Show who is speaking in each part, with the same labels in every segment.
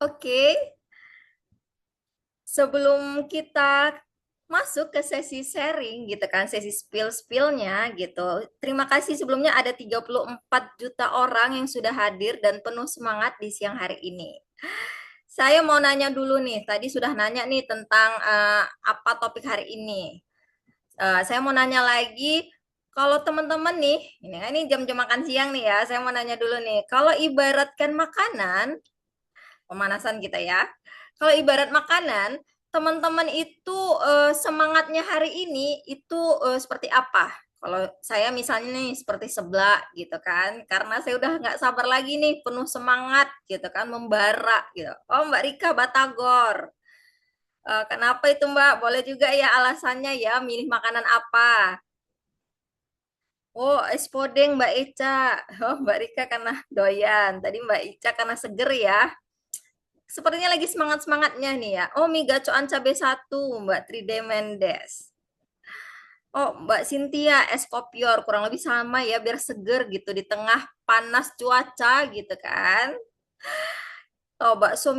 Speaker 1: Oke, sebelum kita masuk ke sesi sharing gitu kan, sesi spill-spillnya gitu. Terima kasih sebelumnya ada 34 juta orang yang sudah hadir dan penuh semangat di siang hari ini. Saya mau nanya dulu nih, tadi sudah nanya nih tentang apa topik hari ini. Saya mau nanya lagi, kalau teman-teman nih, ini jam-jam makan siang nih ya, saya mau nanya dulu nih, kalau ibaratkan makanan, pemanasan kita ya. Kalau ibarat makanan, teman-teman itu semangatnya hari ini itu seperti apa? Kalau saya misalnya nih seperti seblak gitu kan, karena saya udah nggak sabar lagi nih, penuh semangat gitu kan, membara gitu. Oh Mbak Rika Batagor, kenapa itu Mbak? Boleh juga ya alasannya ya, milih makanan apa? Oh, es podeng Mbak Ica. Oh, Mbak Rika karena doyan. Tadi Mbak Ica karena seger ya. Sepertinya lagi semangat-semangatnya nih ya. Oh, mie gacoan cabe satu, Mbak Tride Mendes. Oh, Mbak Cynthia es kopior, kurang lebih sama ya, biar seger gitu di tengah panas cuaca gitu kan. Oh, bakso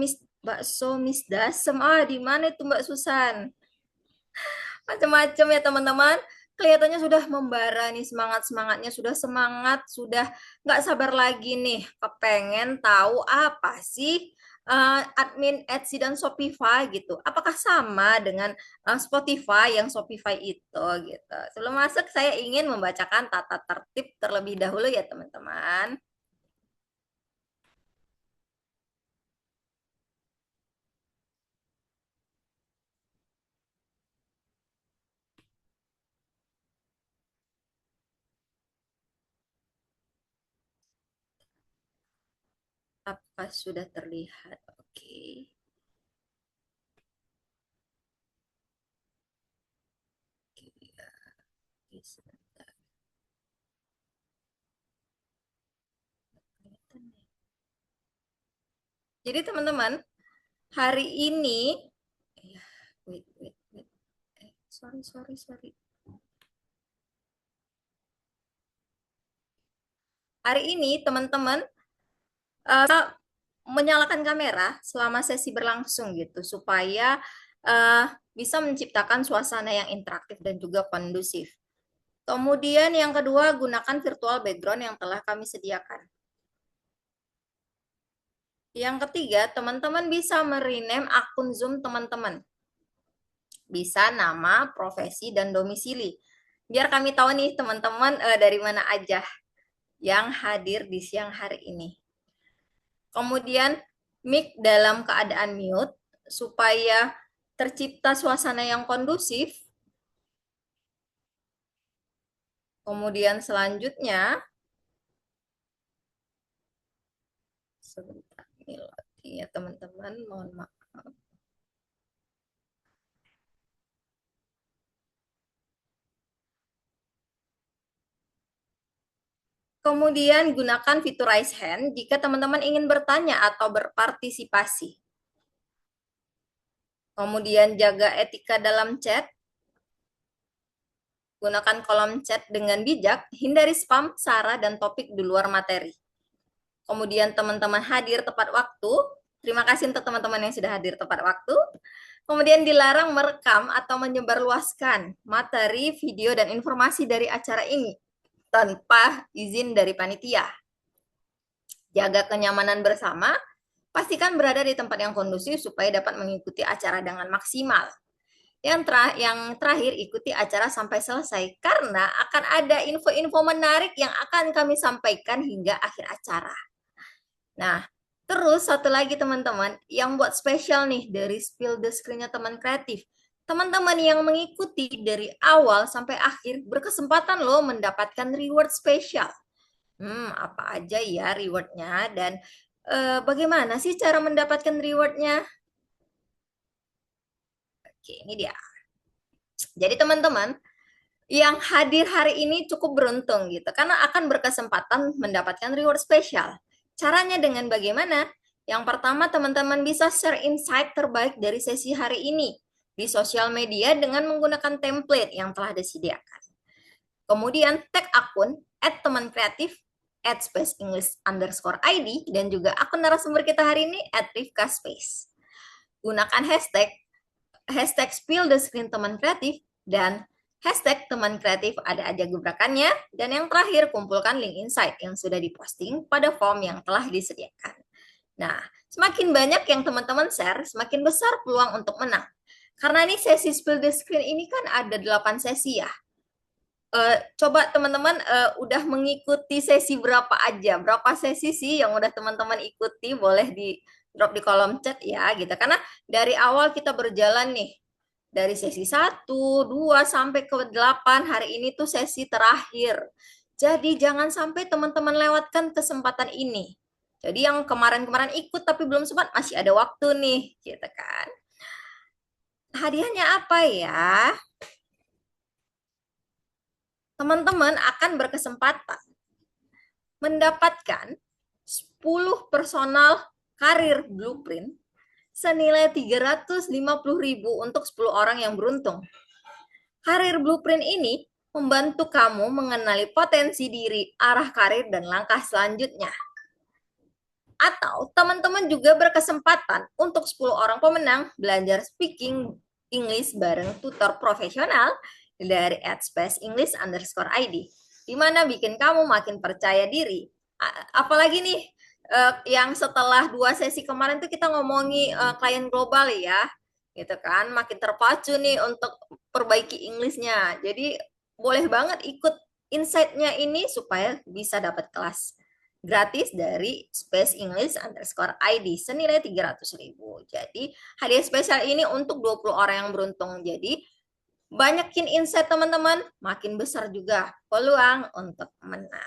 Speaker 1: mis dasem. Ah, di mana itu Mbak Susan? Macam-macam ya teman-teman. Kelihatannya sudah membara nih semangat-semangatnya, sudah semangat, sudah nggak sabar lagi nih, kepengen tahu apa sih admin Etsy dan Shopify gitu. Apakah sama dengan Spotify yang Shopify itu gitu. Sebelum masuk saya ingin membacakan tata tertib terlebih dahulu ya teman-teman. Apa sudah terlihat? Oke. Oke, sebentar. Jadi teman-teman, hari ini ya, wait. Sorry. Hari ini teman-teman menyalakan kamera selama sesi berlangsung gitu supaya bisa menciptakan suasana yang interaktif dan juga kondusif. Kemudian yang kedua, gunakan virtual background yang telah kami sediakan. Yang ketiga, teman-teman bisa merename akun Zoom teman-teman. Bisa nama, profesi, dan domisili. Biar kami tahu nih teman-teman dari mana aja yang hadir di siang hari ini. Kemudian mic dalam keadaan mute supaya tercipta suasana yang kondusif. Kemudian selanjutnya, sebentar ini ya teman-teman, mohon maaf. Kemudian gunakan fitur raise hand jika teman-teman ingin bertanya atau berpartisipasi. Kemudian jaga etika dalam chat. Gunakan kolom chat dengan bijak, hindari spam, sara, dan topik di luar materi. Kemudian teman-teman hadir tepat waktu. Terima kasih untuk teman-teman yang sudah hadir tepat waktu. Kemudian dilarang merekam atau menyebarluaskan materi, video, dan informasi dari acara ini tanpa izin dari panitia. Jaga kenyamanan bersama, pastikan berada di tempat yang kondusif supaya dapat mengikuti acara dengan maksimal. Yang terakhir, ikuti acara sampai selesai karena akan ada info-info menarik yang akan kami sampaikan hingga akhir acara. Nah, terus satu lagi teman-teman, yang buat spesial nih dari Spill the Screen-nya teman kreatif. Teman-teman yang mengikuti dari awal sampai akhir berkesempatan loh mendapatkan reward spesial. Apa aja ya rewardnya dan bagaimana sih cara mendapatkan rewardnya? Oke, ini dia. Jadi teman-teman, yang hadir hari ini cukup beruntung gitu karena akan berkesempatan mendapatkan reward spesial. Caranya dengan bagaimana? Yang pertama, teman-teman bisa share insight terbaik dari sesi hari ini di sosial media dengan menggunakan template yang telah disediakan. Kemudian tag akun @teman kreatif @space_english_id dan juga akun narasumber kita hari ini @rifkaspace. Gunakan hashtag spill the screen teman kreatif dan hashtag teman kreatif ada aja gebrakannya. Dan yang terakhir, kumpulkan link insight yang sudah diposting pada form yang telah disediakan. Nah, semakin banyak yang teman-teman share, semakin besar peluang untuk menang. Karena ini sesi spill the screen ini kan ada 8 sesi ya. Coba teman-teman udah mengikuti sesi berapa aja? Berapa sesi sih yang udah teman-teman ikuti? Boleh di drop di kolom chat ya gitu. Karena dari awal kita berjalan nih. Dari sesi 1, 2 sampai ke 8 hari ini tuh sesi terakhir. Jadi jangan sampai teman-teman lewatkan kesempatan ini. Jadi yang kemarin-kemarin ikut tapi belum sempat masih ada waktu nih, gitu kan. Hadiahnya apa ya? Teman-teman akan berkesempatan mendapatkan 10 personal karir blueprint senilai 350.000 untuk 10 orang yang beruntung. Karir blueprint ini membantu kamu mengenali potensi diri, arah karir, dan langkah selanjutnya. Atau teman-teman juga berkesempatan untuk 10 orang pemenang belajar speaking English bareng tutor profesional dari @space_english_id, di mana bikin kamu makin percaya diri. Apalagi nih, yang setelah 2 sesi kemarin tuh kita ngomongi klien global ya, gitu kan, makin terpacu nih untuk perbaiki Inggrisnya. Jadi boleh banget ikut insight-nya ini supaya bisa dapat kelas gratis dari space_english_id senilai 300.000. Jadi hadiah spesial ini untuk 20 orang yang beruntung. Jadi banyakin insight teman-teman, makin besar juga peluang untuk menang.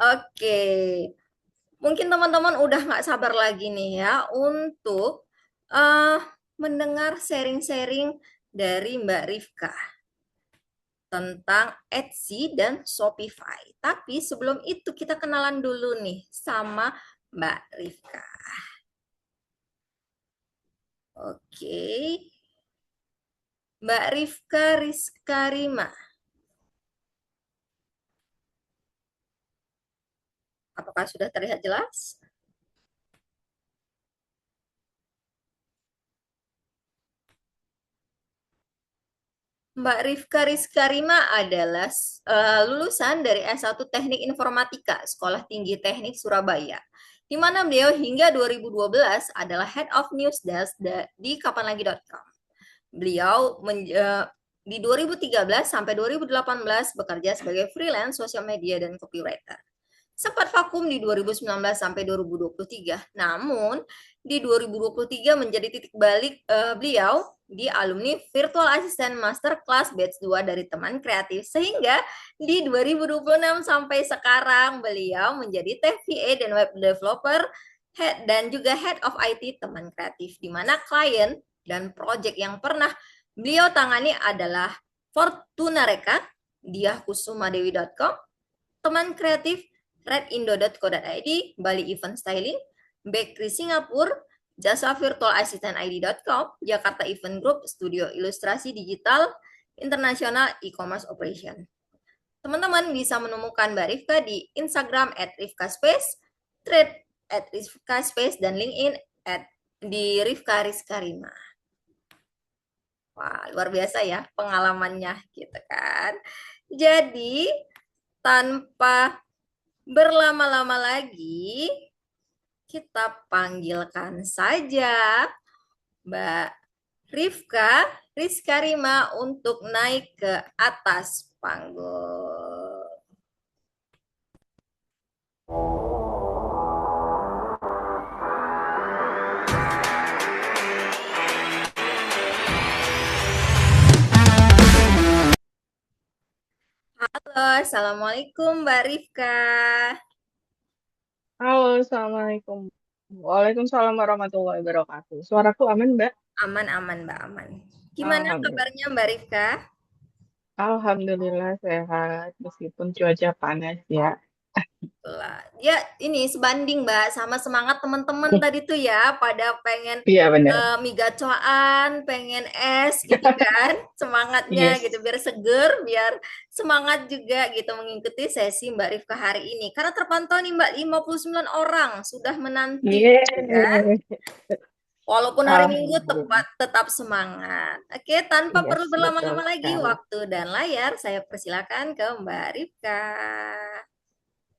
Speaker 1: Oke, mungkin teman-teman udah nggak sabar lagi nih ya untuk uh, mendengar sharing-sharing dari Mbak Rifka tentang Etsy dan Shopify. Tapi sebelum itu kita kenalan dulu nih sama Mbak Rifka. Oke, Mbak Rifka Rizkarima. Apakah sudah terlihat jelas? Mbak Rifka Rizkarima adalah lulusan dari S1 Teknik Informatika, Sekolah Tinggi Teknik Surabaya, di mana beliau hingga 2012 adalah Head of News Desk di kapanlagi.com. Beliau di 2013 sampai 2018 bekerja sebagai freelance sosial media dan copywriter. Sempat vakum di 2019 sampai 2023. Namun di 2023 menjadi titik balik beliau di alumni Virtual Assistant Master Class Batch 2 dari teman kreatif, sehingga di 2026 sampai sekarang beliau menjadi Tech VA dan web developer dan juga Head of IT teman kreatif, di mana klien dan project yang pernah beliau tangani adalah Fortuna Reka, diahkusumadewi.com, teman kreatif redindo.co.id, Bali Event Styling, Bakery Singapura, jasa virtual assistant id.com, Jakarta Event Group, Studio Ilustrasi Digital, International E-Commerce Operation. Teman-teman bisa menemukan Mbak Rifka di Instagram @rifkaspace, thread @rifkaspace, dan LinkedIn di Rifka Rizkarima. Wah, luar biasa ya pengalamannya gitu kan. Jadi, tanpa berlama-lama lagi, kita panggilkan saja Mbak Rifka Rizkarima untuk naik ke atas panggung. Halo, Assalamualaikum Mbak Rifka.
Speaker 2: Halo, Assalamualaikum. Waalaikumsalam warahmatullahi wabarakatuh. Suaraku aman, Mbak?
Speaker 1: Aman-aman Mbak, aman. Gimana
Speaker 2: Alhamdulillah.
Speaker 1: kabarnya Mbak Rifka?
Speaker 2: Alhamdulillah sehat, meskipun cuaca panas ya.
Speaker 1: Lah, ya ini sebanding Mbak sama semangat teman-teman tadi tuh ya pada pengen
Speaker 2: Iya benar.
Speaker 1: mie gacoan, pengen es gitu kan. Semangatnya gitu
Speaker 2: Yes.
Speaker 1: biar seger, biar semangat juga gitu mengikuti sesi Mbak Rifka hari ini. Karena terpantau nih Mbak 59 orang sudah menanti gitu kan.
Speaker 2: Yes.
Speaker 1: Walaupun hari Minggu
Speaker 2: Alhamdulillah.
Speaker 1: tetap semangat. Oke, tanpa perlu
Speaker 2: Yes, betul
Speaker 1: berlama-lama lagi
Speaker 2: sekali.
Speaker 1: waktu dan layar, saya persilakan ke Mbak Rifka.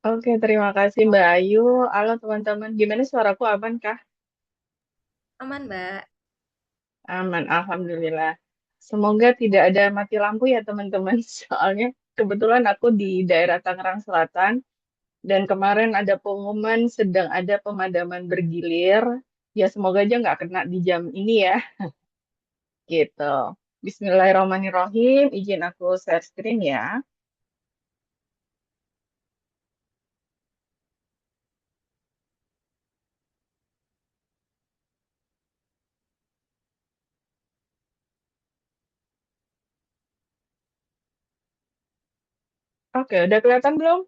Speaker 2: Oke, terima kasih Mbak Ayu. Halo teman-teman, gimana suaraku aman kah?
Speaker 1: Aman, Mbak.
Speaker 2: Aman, Alhamdulillah. Semoga tidak ada mati lampu ya teman-teman. Soalnya kebetulan aku di daerah Tangerang Selatan dan kemarin ada pengumuman sedang ada pemadaman bergilir. Ya semoga aja nggak kena di jam ini ya, gitu. Bismillahirrahmanirrahim. Izin aku share screen ya. Oke, udah kelihatan belum?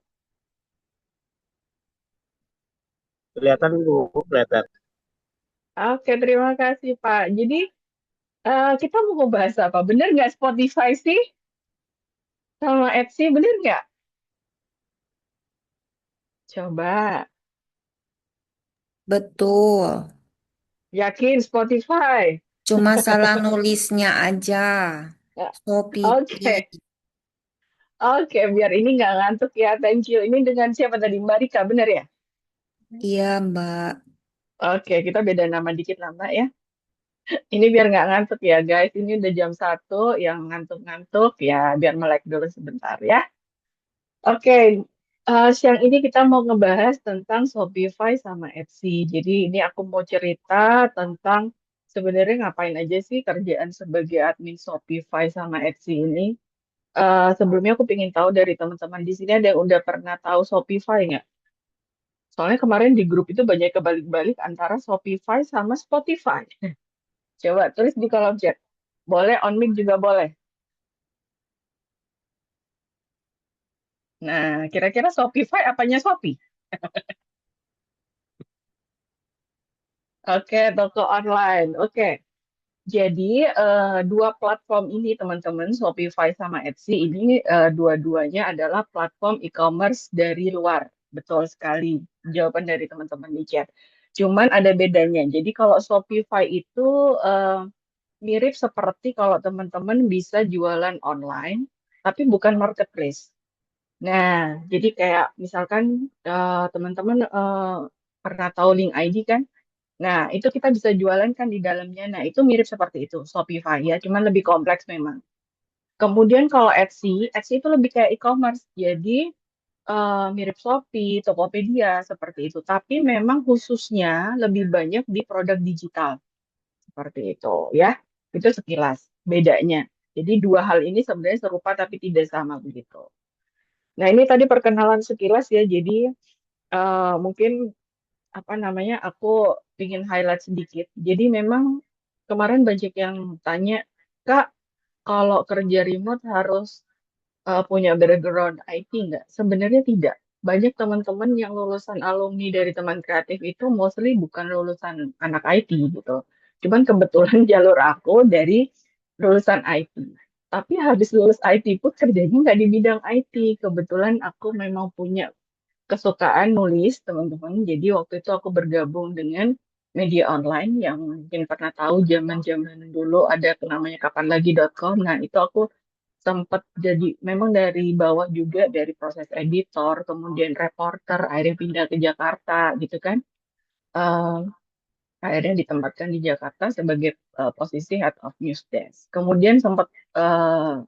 Speaker 3: Kelihatan Bu, kelihatan.
Speaker 2: Oke, terima kasih Pak. Jadi kita mau ngebahas apa? Bener nggak Spotify sih sama Etsy? Bener nggak? Coba.
Speaker 4: Betul,
Speaker 2: Yakin Spotify?
Speaker 4: cuma salah nulisnya aja.
Speaker 2: Ya,
Speaker 4: Shopee.
Speaker 2: oke, oke. Biar ini nggak ngantuk ya. Thank you. Ini dengan siapa tadi? Mbak Rika, bener ya?
Speaker 4: Iya, Mbak.
Speaker 2: Oke, kita beda nama dikit lah Mbak ya. Ini biar nggak ngantuk ya guys. Ini udah jam 1, yang ngantuk-ngantuk ya biar melek dulu sebentar ya. Oke, siang ini kita mau ngebahas tentang Shopify sama Etsy. Jadi ini aku mau cerita tentang sebenarnya ngapain aja sih kerjaan sebagai admin Shopify sama Etsy ini. Sebelumnya aku pengen tahu dari teman-teman di sini ada yang udah pernah tahu Shopify nggak? Soalnya kemarin di grup itu banyak kebalik-balik antara Shopify sama Spotify. Coba tulis di kolom chat. Boleh on mic juga boleh. Nah, kira-kira Shopify apanya Shopee? Oke, toko online. Oke. Jadi dua platform ini teman-teman, Shopify sama Etsy ini dua-duanya adalah platform e-commerce dari luar. Betul sekali jawaban dari teman-teman di chat. Cuman ada bedanya. Jadi kalau Shopify itu eh, mirip seperti kalau teman-teman bisa jualan online, tapi bukan marketplace. Nah, jadi kayak misalkan teman-teman pernah tahu link ID kan? Nah, itu kita bisa jualan kan di dalamnya. Nah, itu mirip seperti itu, Shopify ya, cuman lebih kompleks memang. Kemudian kalau Etsy, Etsy itu lebih kayak e-commerce. Jadi mirip Shopee, Tokopedia seperti itu. Tapi memang khususnya lebih banyak di produk digital seperti itu ya. Itu sekilas bedanya. Jadi dua hal ini sebenarnya serupa tapi tidak sama begitu. Nah, ini tadi perkenalan sekilas ya. Jadi mungkin apa namanya aku ingin highlight sedikit. Jadi memang kemarin banyak yang tanya, Kak, kalau kerja remote harus punya background IT nggak? Sebenarnya tidak. Banyak teman-teman yang lulusan alumni dari teman kreatif itu mostly bukan lulusan anak IT gitu. Cuman kebetulan jalur aku dari lulusan IT. Tapi habis lulus IT pun kerjanya nggak di bidang IT. Kebetulan aku memang punya kesukaan nulis, teman-teman. Jadi waktu itu aku bergabung dengan media online yang mungkin pernah tahu zaman-zaman dulu ada namanya kapanlagi.com. Nah, itu aku sempat jadi memang dari bawah juga dari proses editor, kemudian reporter, akhirnya pindah ke Jakarta gitu kan. Eh, Akhirnya ditempatkan di Jakarta sebagai posisi Head of News Desk. Kemudian sempat eh,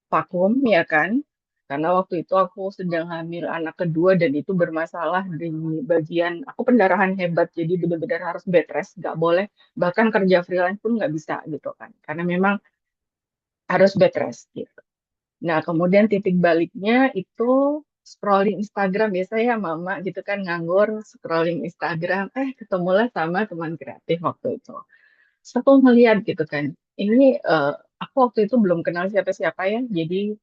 Speaker 2: vakum ya kan, karena waktu itu aku sedang hamil anak kedua dan itu bermasalah di bagian aku pendarahan hebat, jadi benar-benar harus bed rest, nggak boleh bahkan kerja freelance pun nggak bisa gitu kan, karena memang harus bed rest gitu. Nah kemudian titik baliknya itu scrolling Instagram biasa ya mama gitu kan, nganggur scrolling Instagram, ketemulah sama teman kreatif waktu itu. Terus aku ngeliat gitu kan, ini aku waktu itu belum kenal siapa-siapa ya, jadi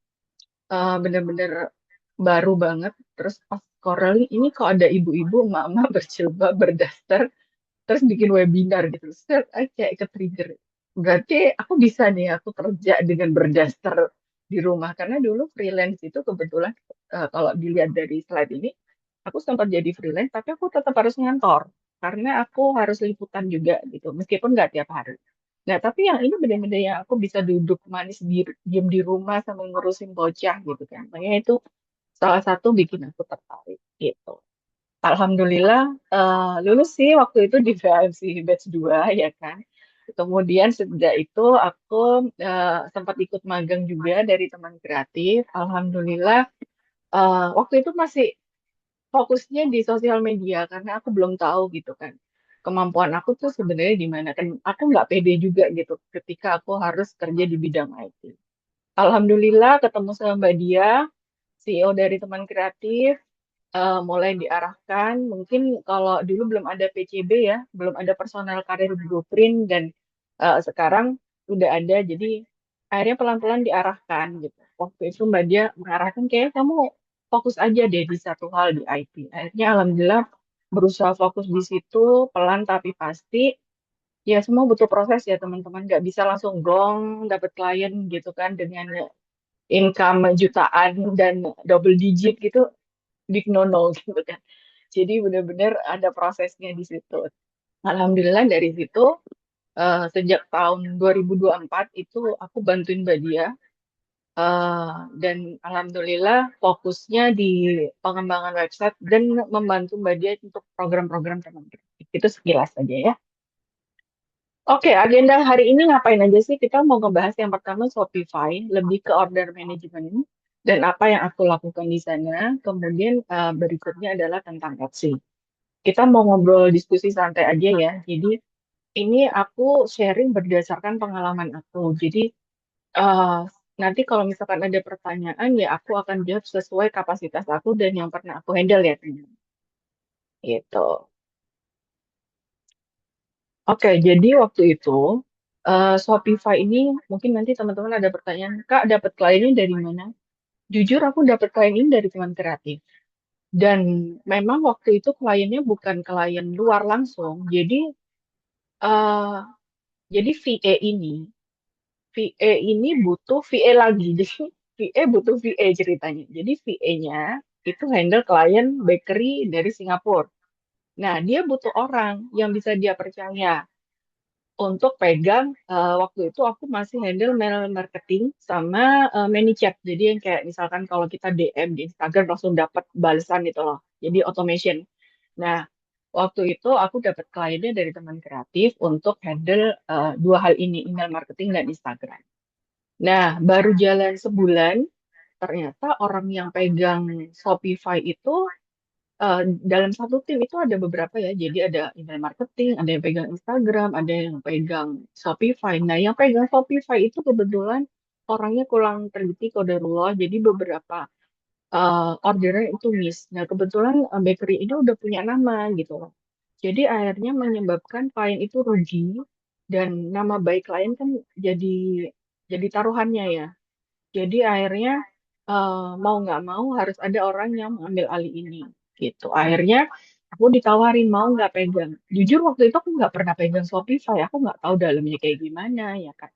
Speaker 2: bener-bener baru banget. Terus pas scrolling ini kok ada ibu-ibu, emak-emak berjilbab, berdaster, terus bikin webinar gitu. Terus kayak ke-trigger. Berarti aku bisa nih, aku kerja dengan berdaster di rumah. Karena dulu freelance itu kebetulan, kalau dilihat dari slide ini, aku sempat jadi freelance, tapi aku tetap harus ngantor. Karena aku harus liputan juga gitu, meskipun nggak tiap hari. Nah, tapi yang ini benar-benar yang aku bisa duduk manis diem di rumah sambil ngurusin bocah gitu kan. Makanya itu salah satu bikin aku tertarik gitu. Alhamdulillah lulus sih waktu itu di VMC batch 2 ya kan. Kemudian sejak itu aku sempat ikut magang juga dari teman kreatif. Alhamdulillah waktu itu masih fokusnya di sosial media karena aku belum tahu gitu kan. Kemampuan aku tuh sebenarnya di mana kan aku nggak pede juga gitu ketika aku harus kerja di bidang IT. Alhamdulillah ketemu sama Mbak Dia, CEO dari teman kreatif, mulai diarahkan. Mungkin kalau dulu belum ada PCB ya, belum ada personal career blueprint dan sekarang udah ada. Jadi akhirnya pelan-pelan diarahkan gitu. Waktu itu Mbak Dia mengarahkan kayak kamu fokus aja deh di satu hal di IT. Akhirnya alhamdulillah berusaha fokus di situ pelan tapi pasti. Ya semua butuh proses ya teman-teman. Nggak bisa langsung gong dapet klien gitu kan dengan income jutaan dan double digit gitu big no-no gitu kan. Jadi benar-benar ada prosesnya di situ. Alhamdulillah dari situ sejak tahun 2024 itu aku bantuin Mbak Dia dan alhamdulillah fokusnya di pengembangan website dan membantu Mbak Dia untuk program-program teman-teman. Itu sekilas saja ya. Oke, agenda hari ini ngapain aja sih? Kita mau ngebahas yang pertama Shopify, lebih ke order management dan apa yang aku lakukan di sana. Kemudian berikutnya adalah tentang Etsy. Kita mau ngobrol diskusi santai aja ya. Jadi ini aku sharing berdasarkan pengalaman aku. Jadi eh, nanti kalau misalkan ada pertanyaan ya aku akan jawab sesuai kapasitas aku dan yang pernah aku handle ya teman. Gitu. Oke, jadi waktu itu Shopify ini mungkin nanti teman-teman ada pertanyaan, Kak dapat kliennya dari mana? Jujur aku dapat klien ini dari teman kreatif. Dan memang waktu itu kliennya bukan klien luar langsung. eh, Jadi VA ini butuh VA lagi. Jadi VA butuh VA ceritanya. Jadi VA-nya itu handle klien bakery dari Singapura. Nah, dia butuh orang yang bisa dia percaya untuk pegang. Waktu itu aku masih handle mail marketing sama ManyChat. Jadi yang kayak misalkan kalau kita DM di Instagram langsung dapat balasan itu loh. Jadi automation. Nah, waktu itu aku dapat kliennya dari teman kreatif untuk handle dua hal ini, email marketing dan Instagram. Nah, baru jalan sebulan, ternyata orang yang pegang Shopify itu dalam satu tim itu ada beberapa ya. Jadi ada email marketing, ada yang pegang Instagram, ada yang pegang Shopify. Nah, yang pegang Shopify itu kebetulan orangnya kurang teliti kodarullah. Jadi beberapa ordernya itu miss. Nah, kebetulan bakery ini udah punya nama gitu loh. Jadi akhirnya menyebabkan klien itu rugi dan nama baik klien kan jadi jadi taruhannya ya. Jadi akhirnya mau nggak mau harus ada orang yang mengambil alih ini gitu. Akhirnya aku ditawarin mau nggak pegang. Jujur waktu itu aku nggak pernah pegang Shopify. Aku nggak tahu dalamnya kayak gimana ya kan.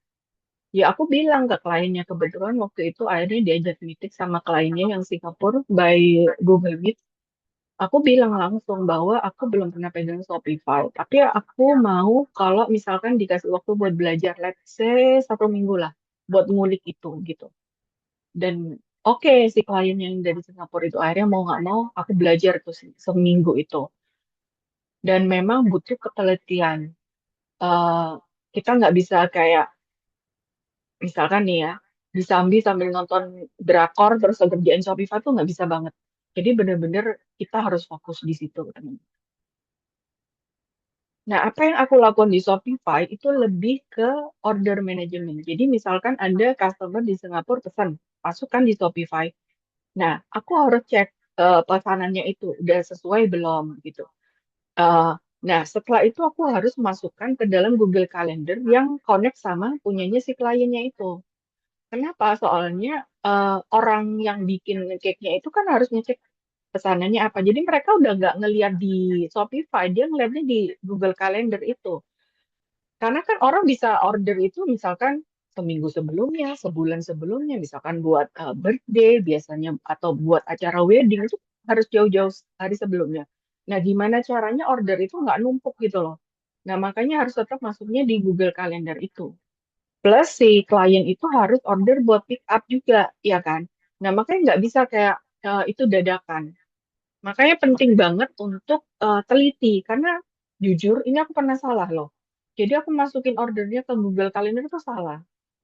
Speaker 2: Ya aku bilang ke kliennya kebetulan waktu itu akhirnya diajak meeting sama kliennya yang Singapura by Google Meet. Aku bilang langsung bahwa aku belum pernah pegang Shopify. Tapi aku mau kalau misalkan dikasih waktu buat belajar, let's say 1 minggu lah buat ngulik itu gitu. Dan oke si klien yang dari Singapura itu akhirnya mau nggak mau aku belajar tuh seminggu itu. Dan memang butuh ketelitian. Eh, Kita nggak bisa kayak misalkan nih ya, sambil nonton drakor terus kerjaan Shopify tuh nggak bisa banget. Jadi bener-bener kita harus fokus di situ, teman. Nah, apa yang aku lakukan di Shopify itu lebih ke order management. Jadi misalkan ada customer di Singapura pesan, masukkan di Shopify. Nah, aku harus cek pesanannya itu udah sesuai belum gitu. Eh, nah, setelah itu aku harus masukkan ke dalam Google Calendar yang connect sama punyanya si kliennya itu. Kenapa? Soalnya orang yang bikin cake-nya itu kan harus ngecek pesanannya apa. Jadi mereka udah nggak ngeliat di Shopify, dia ngeliatnya di Google Calendar itu. Karena kan orang bisa order itu misalkan seminggu sebelumnya, sebulan sebelumnya, misalkan buat birthday biasanya atau buat acara wedding itu harus jauh-jauh hari sebelumnya. Nah, gimana caranya order itu nggak numpuk gitu loh. Nah, makanya harus tetap masuknya di Google Calendar itu. Plus si klien itu harus order buat pick up juga, ya kan? Nah, makanya nggak bisa kayak itu dadakan. Makanya penting banget untuk teliti karena jujur ini aku pernah salah loh. Jadi aku masukin ordernya ke Google Calendar itu salah.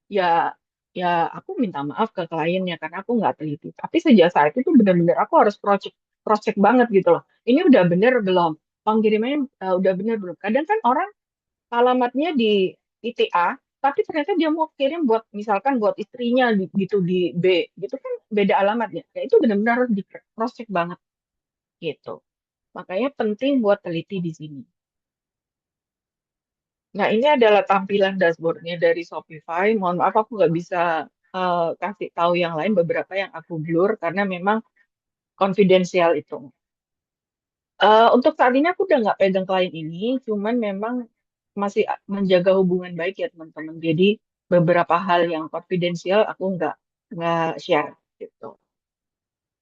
Speaker 2: Ya ya aku minta maaf ke kliennya karena aku nggak teliti. Tapi sejak saat itu benar-benar aku harus cross check banget gitu loh. Ini udah bener belum? Pengirimannya udah bener belum? Kadang kan orang alamatnya di ITA, tapi ternyata dia mau kirim buat misalkan buat istrinya gitu di B, gitu kan beda alamatnya. Ya itu benar-benar harus di cross check banget gitu. Makanya penting buat teliti di sini. Nah, ini adalah tampilan dashboardnya dari Shopify. Mohon maaf aku nggak bisa kasih tahu yang lain, beberapa yang aku blur karena memang konfidensial itu. Untuk saat ini aku udah nggak pegang klien ini, cuman memang masih menjaga hubungan baik ya teman-teman. Jadi beberapa hal yang konfidensial aku nggak share gitu.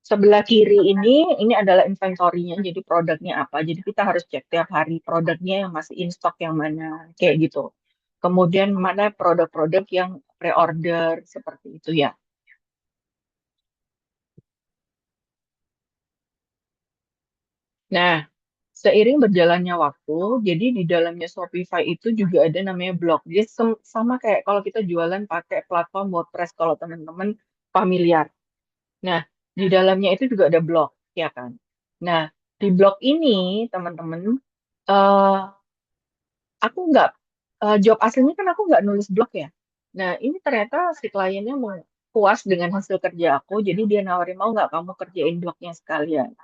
Speaker 2: Sebelah kiri ini adalah inventory-nya, jadi produknya apa. Jadi kita harus cek tiap hari produknya yang masih in stock yang mana, kayak gitu. Kemudian mana produk-produk yang pre-order, seperti itu ya. Nah, seiring berjalannya waktu, jadi di dalamnya Shopify itu juga ada namanya blog. Dia sama kayak kalau kita jualan pakai platform WordPress kalau teman-teman familiar. Nah, di dalamnya itu juga ada blog, ya kan? Nah, di blog ini, teman-teman, eh aku nggak, job aslinya kan aku nggak nulis blog ya. Nah, ini ternyata si kliennya mau puas dengan hasil kerja aku, jadi dia nawarin mau nggak kamu kerjain blognya sekalian,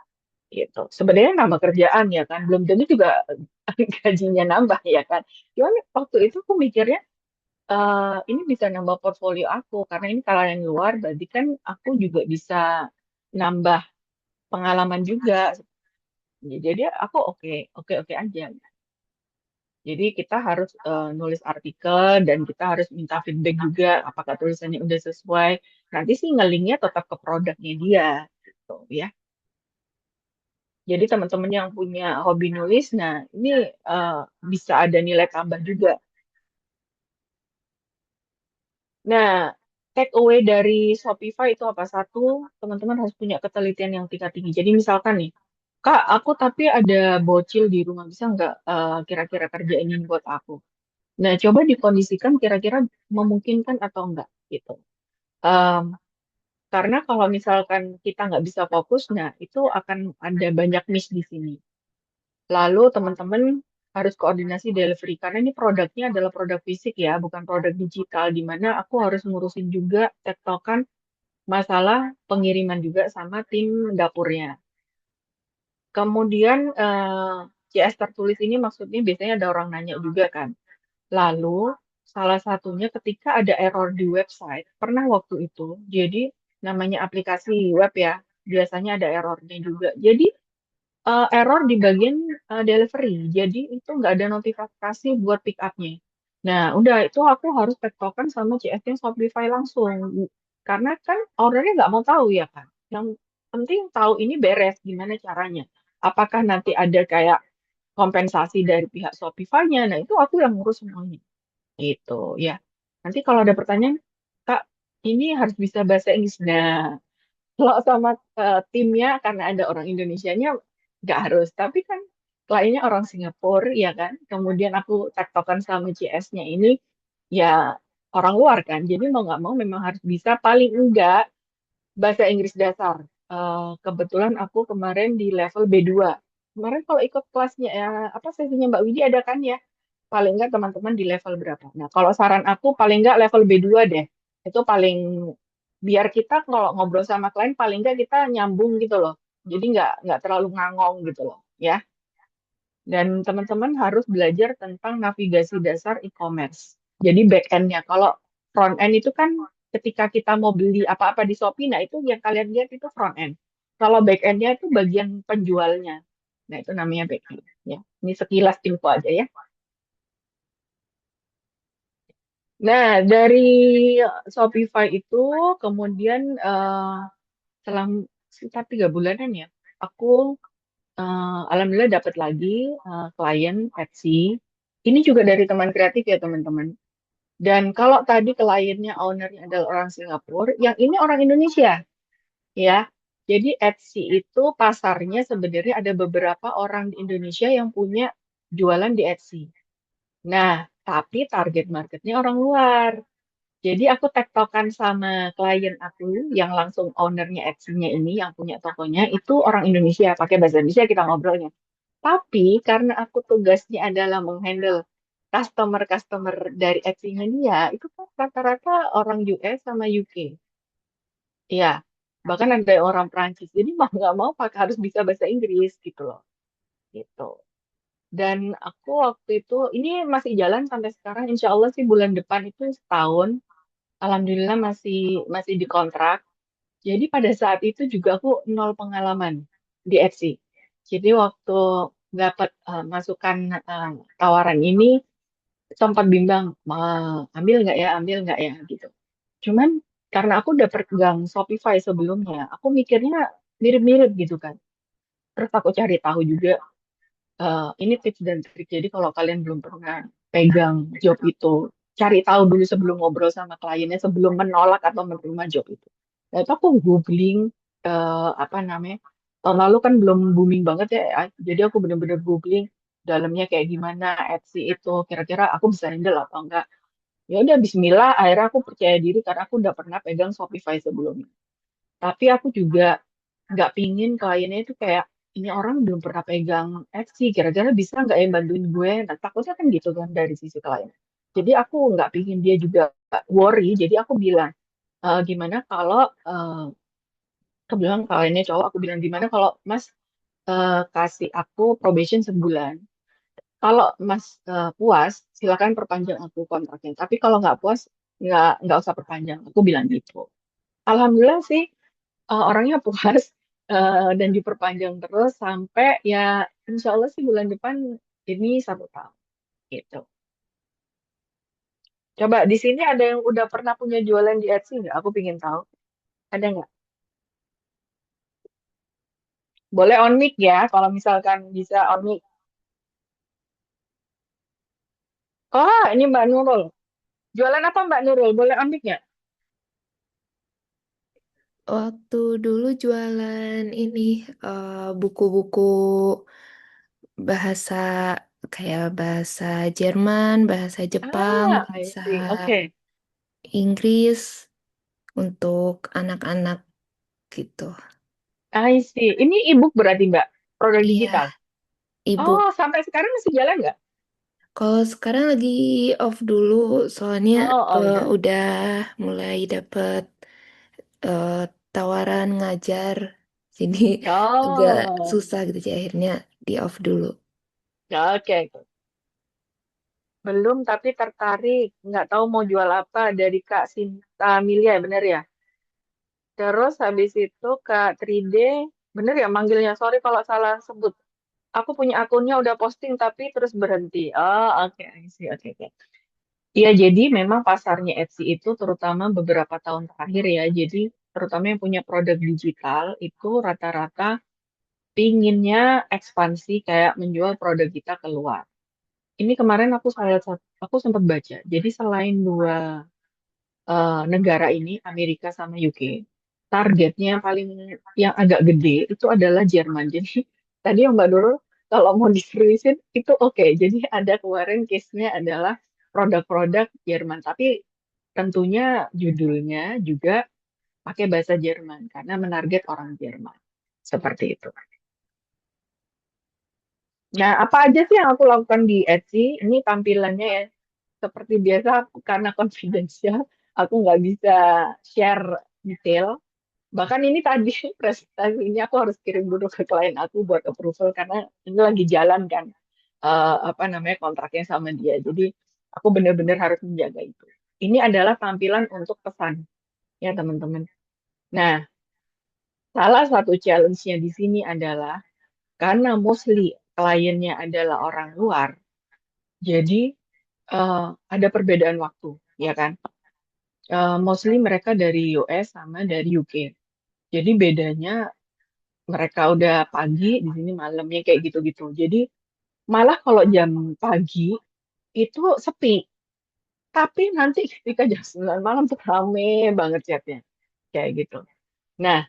Speaker 2: gitu. Sebenarnya nambah kerjaan ya kan, belum tentu juga gajinya nambah ya kan. Cuman waktu itu aku mikirnya, ini bisa nambah portfolio aku, karena ini kalau yang luar, berarti kan aku juga bisa nambah pengalaman juga. Jadi aku oke oke oke aja. Jadi kita harus nulis artikel dan kita harus minta feedback juga apakah tulisannya udah sesuai. Nanti sih ngelinknya tetap ke produknya dia gitu ya. Jadi teman-teman yang punya hobi nulis, nah ini eh, bisa ada nilai tambah juga. Nah, take away dari Shopify itu apa? Satu, teman-teman harus punya ketelitian yang tingkat tinggi. Jadi misalkan nih, Kak, aku tapi ada bocil di rumah, bisa nggak kira-kira kerjain ini buat aku? Nah, coba dikondisikan kira-kira memungkinkan atau enggak gitu. Em, karena kalau misalkan kita nggak bisa fokus, nah itu akan ada banyak miss di sini. Lalu teman-teman harus koordinasi delivery karena ini produknya adalah produk fisik ya, bukan produk digital di mana aku harus ngurusin juga tektokan masalah pengiriman juga sama tim dapurnya. Kemudian CS tertulis ini maksudnya biasanya ada orang nanya juga kan. Lalu, salah satunya ketika ada error di website, pernah waktu itu, jadi namanya aplikasi web ya, biasanya ada errornya juga. Jadi, error di bagian delivery, jadi itu nggak ada notifikasi buat pick up-nya. Nah, udah itu aku harus tektokan sama CS-nya Shopify langsung. Karena kan ordernya nggak mau tahu ya kan. Yang penting tahu ini beres, gimana caranya. Apakah nanti ada kayak kompensasi dari pihak Shopify-nya, nah itu aku yang ngurus semuanya gitu ya. Nanti kalau ada pertanyaan, Kak, ini harus bisa bahasa Inggris. Nah, kalau sama timnya karena ada orang Indonesianya nggak harus, tapi kan kliennya orang Singapura ya kan. Kemudian aku tektokan sama CS-nya ini ya orang luar kan. Jadi mau nggak mau memang harus bisa paling enggak bahasa Inggris dasar. Kebetulan aku kemarin di level B2. Kemarin kalau ikut kelasnya ya apa sesinya Mbak Widi ada kan ya? Paling enggak teman-teman di level berapa. Nah, kalau saran aku paling enggak level B2 deh. Itu paling biar kita kalau ngobrol sama klien paling enggak kita nyambung gitu loh. Jadi nggak terlalu ngangong gitu loh ya. Dan teman-teman harus belajar tentang navigasi dasar e-commerce. Jadi back end-nya. Kalau front end itu kan ketika kita mau beli apa-apa di Shopee, nah itu yang kalian lihat itu front end. Kalau back end-nya itu bagian penjualnya. Nah, itu namanya back end. Ya, ini sekilas info aja ya. Nah, dari Shopify itu kemudian selang sekitar 3 bulanan ya, aku alhamdulillah dapat lagi klien Etsy. Ini juga dari teman kreatif ya teman-teman. Dan kalau tadi kliennya ownernya adalah orang Singapura, yang ini orang Indonesia ya. Jadi Etsy itu pasarnya sebenarnya ada beberapa orang di Indonesia yang punya jualan di Etsy. Nah, tapi target marketnya orang luar. Jadi aku tektokan sama klien aku yang langsung ownernya Etsy-nya ini, yang punya tokonya, itu orang Indonesia. Pakai bahasa Indonesia kita ngobrolnya. Tapi karena aku tugasnya adalah menghandle customer-customer dari Etsy-nya dia, itu kan rata-rata orang US sama UK. Iya, bahkan ada orang Prancis. Jadi mau nggak mau harus bisa bahasa Inggris gitu loh. Gitu. Dan aku waktu itu, ini masih jalan sampai sekarang, insya Allah sih bulan depan itu setahun. Alhamdulillah masih masih dikontrak. Jadi pada saat itu juga aku nol pengalaman di Etsy. Jadi waktu dapat masukan tawaran ini sempat bimbang, ambil nggak ya, ambil nggak ya gitu. Cuman karena aku udah pegang Shopify sebelumnya, aku mikirnya mirip-mirip gitu kan. Terus aku cari tahu juga, ini tips dan trik. Jadi kalau kalian belum pernah pegang job itu, cari tahu dulu sebelum ngobrol sama kliennya, sebelum menolak atau menerima job itu. Nah, itu aku googling, apa namanya, tahun lalu kan belum booming banget ya, jadi aku bener-bener googling dalamnya kayak gimana, Etsy itu, kira-kira aku bisa handle atau enggak. Ya udah Bismillah, akhirnya aku percaya diri karena aku udah pernah pegang Shopify sebelumnya. Tapi aku juga nggak pingin kliennya itu kayak ini orang belum pernah pegang Etsy, kira-kira bisa nggak ya bantuin gue? Nah, takutnya kan gitu kan dari sisi klien. Jadi aku nggak pingin dia juga worry, jadi aku bilang, gimana kalau aku bilang kliennya cowok, aku bilang gimana kalau Mas kasih aku probation sebulan. Kalau Mas puas, silakan perpanjang aku kontraknya. Tapi kalau nggak puas, nggak usah perpanjang. Aku bilang gitu. Alhamdulillah sih orangnya puas dan diperpanjang terus sampai ya insya Allah sih bulan depan ini 1 tahun gitu. Coba di sini ada yang udah pernah punya jualan di Etsy nggak? Aku pingin tahu. Ada nggak? Boleh on mic ya kalau misalkan bisa on mic. Oh, ini Mbak Nurul. Jualan apa Mbak Nurul? Boleh on mic nggak?
Speaker 5: Waktu dulu jualan ini buku-buku bahasa kayak bahasa Jerman, bahasa Jepang,
Speaker 2: Ah, I
Speaker 5: bahasa
Speaker 2: see. Oke.
Speaker 5: Inggris untuk anak-anak gitu.
Speaker 2: I see. Ini ebook berarti Mbak? Produk
Speaker 5: Iya,
Speaker 2: digital?
Speaker 5: ibu.
Speaker 2: Oh, sampai sekarang masih jalan nggak?
Speaker 5: Kalau sekarang lagi off dulu, soalnya
Speaker 2: Oh, udah.
Speaker 5: udah mulai dapet eh, tawaran ngajar, jadi agak
Speaker 2: Oh,
Speaker 5: susah gitu, jadi akhirnya di off dulu.
Speaker 2: oke. Belum, tapi tertarik. Nggak tahu mau jual apa dari Kak Sinta Milia, bener ya? Terus habis itu Kak 3D, bener ya manggilnya? Sorry kalau salah sebut. Aku punya akunnya udah posting tapi terus berhenti. Oh, oke, I see. Oke, oke. Iya, jadi memang pasarnya Etsy itu terutama beberapa tahun terakhir ya. Jadi terutama yang punya produk digital itu rata-rata pinginnya ekspansi kayak menjual produk kita keluar. Ini kemarin aku sempat baca. Jadi selain dua negara ini, Amerika sama UK, targetnya yang paling yang agak gede itu adalah Jerman. Jadi tadi yang Mbak Nurul kalau mau diseriusin itu oke. Jadi ada kemarin case-nya adalah produk-produk Jerman, tapi tentunya judulnya juga pakai bahasa Jerman karena menarget orang Jerman. Seperti itu. Nah, apa aja sih yang aku lakukan di Etsy? Ini tampilannya ya. Seperti biasa, karena confidential, aku nggak bisa share detail. Bahkan ini tadi presentasi ini aku harus kirim dulu ke klien aku buat approval karena ini lagi jalan kan, apa namanya kontraknya sama dia. Jadi aku benar-benar harus menjaga itu. Ini adalah tampilan untuk pesan ya teman-teman. Nah, Salah satu challenge-nya di sini adalah karena mostly kliennya adalah orang luar, jadi ada perbedaan waktu, ya kan? Mostly mereka dari US sama dari UK. Jadi bedanya mereka udah pagi, di sini malamnya kayak gitu-gitu. Jadi malah kalau jam pagi itu sepi. Tapi nanti ketika jam 9 malam tuh rame banget chatnya. Kayak gitu. Nah,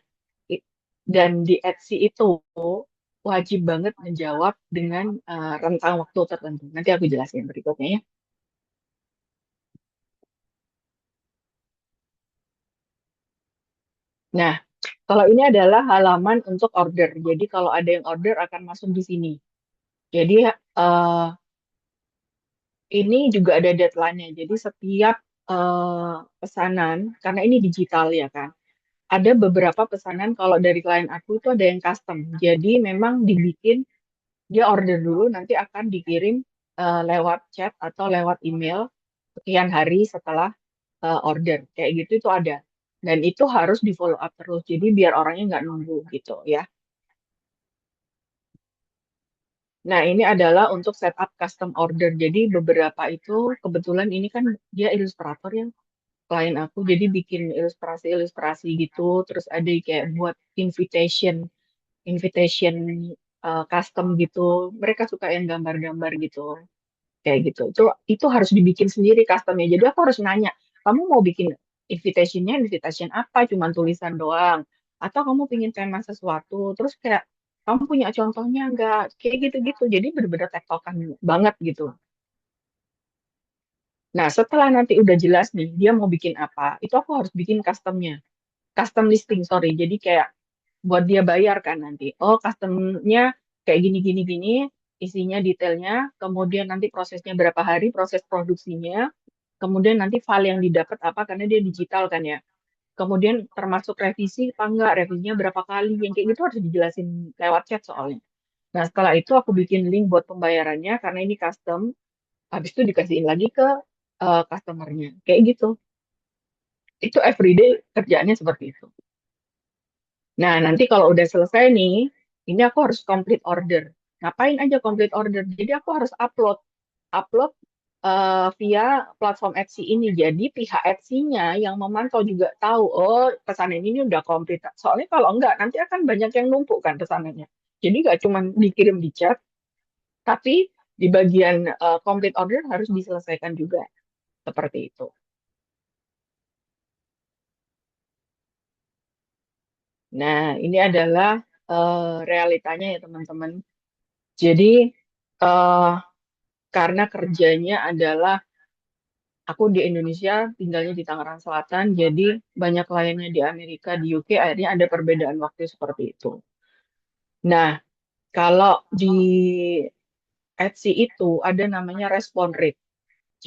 Speaker 2: i- dan di Etsy itu wajib banget menjawab dengan rentang waktu tertentu. Nanti aku jelasin berikutnya ya. Nah, kalau ini adalah halaman untuk order. Jadi kalau ada yang order akan masuk di sini. Jadi eh, ini juga ada deadline-nya. Jadi setiap pesanan, karena ini digital ya kan, ada beberapa pesanan kalau dari klien aku itu ada yang custom. Jadi memang dibikin, dia order dulu, nanti akan dikirim lewat chat atau lewat email sekian hari setelah order. Kayak gitu itu ada. Dan itu harus di follow up terus. Jadi biar orangnya nggak nunggu gitu ya. Nah, ini adalah untuk setup custom order. Jadi beberapa itu kebetulan ini kan dia ilustrator ya klien aku. Jadi bikin ilustrasi-ilustrasi gitu. Terus ada kayak buat invitation, invitation custom gitu. Mereka suka yang gambar-gambar gitu. Kayak gitu. Itu harus dibikin sendiri customnya. Jadi aku harus nanya, kamu mau bikin invitationnya invitation apa? Cuman tulisan doang. Atau kamu pingin tema sesuatu. Terus kayak kamu punya contohnya nggak? Kayak gitu-gitu. Jadi bener-bener tektokan banget gitu. Nah, setelah nanti udah jelas nih, dia mau bikin apa, itu aku harus bikin customnya. Custom listing, sorry. Jadi kayak buat dia bayar kan nanti. Oh, customnya kayak gini, gini, gini, isinya detailnya, kemudian nanti prosesnya berapa hari, proses produksinya, kemudian nanti file yang didapat apa, karena dia digital kan ya. Kemudian termasuk revisi apa enggak, revisinya berapa kali, yang kayak gitu harus dijelasin lewat chat soalnya. Nah, setelah itu aku bikin link buat pembayarannya, karena ini custom, habis itu dikasihin lagi ke customernya. Kayak gitu. Itu everyday kerjaannya seperti itu. Nah, nanti kalau udah selesai nih, ini aku harus complete order. Ngapain aja complete order? Jadi aku harus upload via platform Etsy ini. Jadi pihak Etsy-nya yang memantau juga tahu, oh pesanan ini udah complete. Soalnya kalau enggak, nanti akan banyak yang numpuk kan pesanannya. Jadi nggak cuma dikirim di chat, tapi di bagian complete order harus diselesaikan juga. Seperti itu. Nah, ini adalah realitanya ya teman-teman. Jadi eh, karena kerjanya adalah aku di Indonesia, tinggalnya di Tangerang Selatan, jadi banyak kliennya di Amerika, di UK, akhirnya ada perbedaan waktu seperti itu. Nah, kalau di Etsy itu ada namanya respon rate.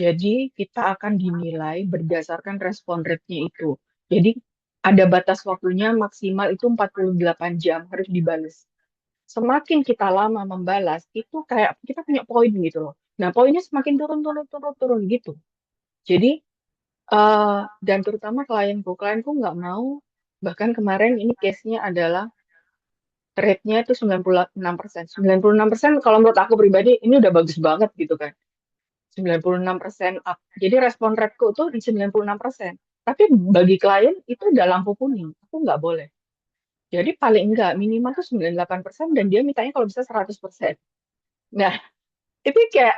Speaker 2: Jadi kita akan dinilai berdasarkan respon rate-nya itu. Jadi ada batas waktunya maksimal itu 48 jam harus dibalas. Semakin kita lama membalas, itu kayak kita punya poin gitu loh. Nah, poinnya semakin turun, turun, turun, turun gitu. Jadi, dan terutama klienku nggak mau, bahkan kemarin ini case-nya adalah rate-nya itu 96%. 96% kalau menurut aku pribadi, ini udah bagus banget gitu kan. 96% up. Jadi respon rate-ku tuh di 96%. Tapi bagi klien itu udah lampu kuning. Aku nggak boleh. Jadi paling enggak minimal tuh 98% dan dia mintanya kalau bisa 100%. Nah, itu kayak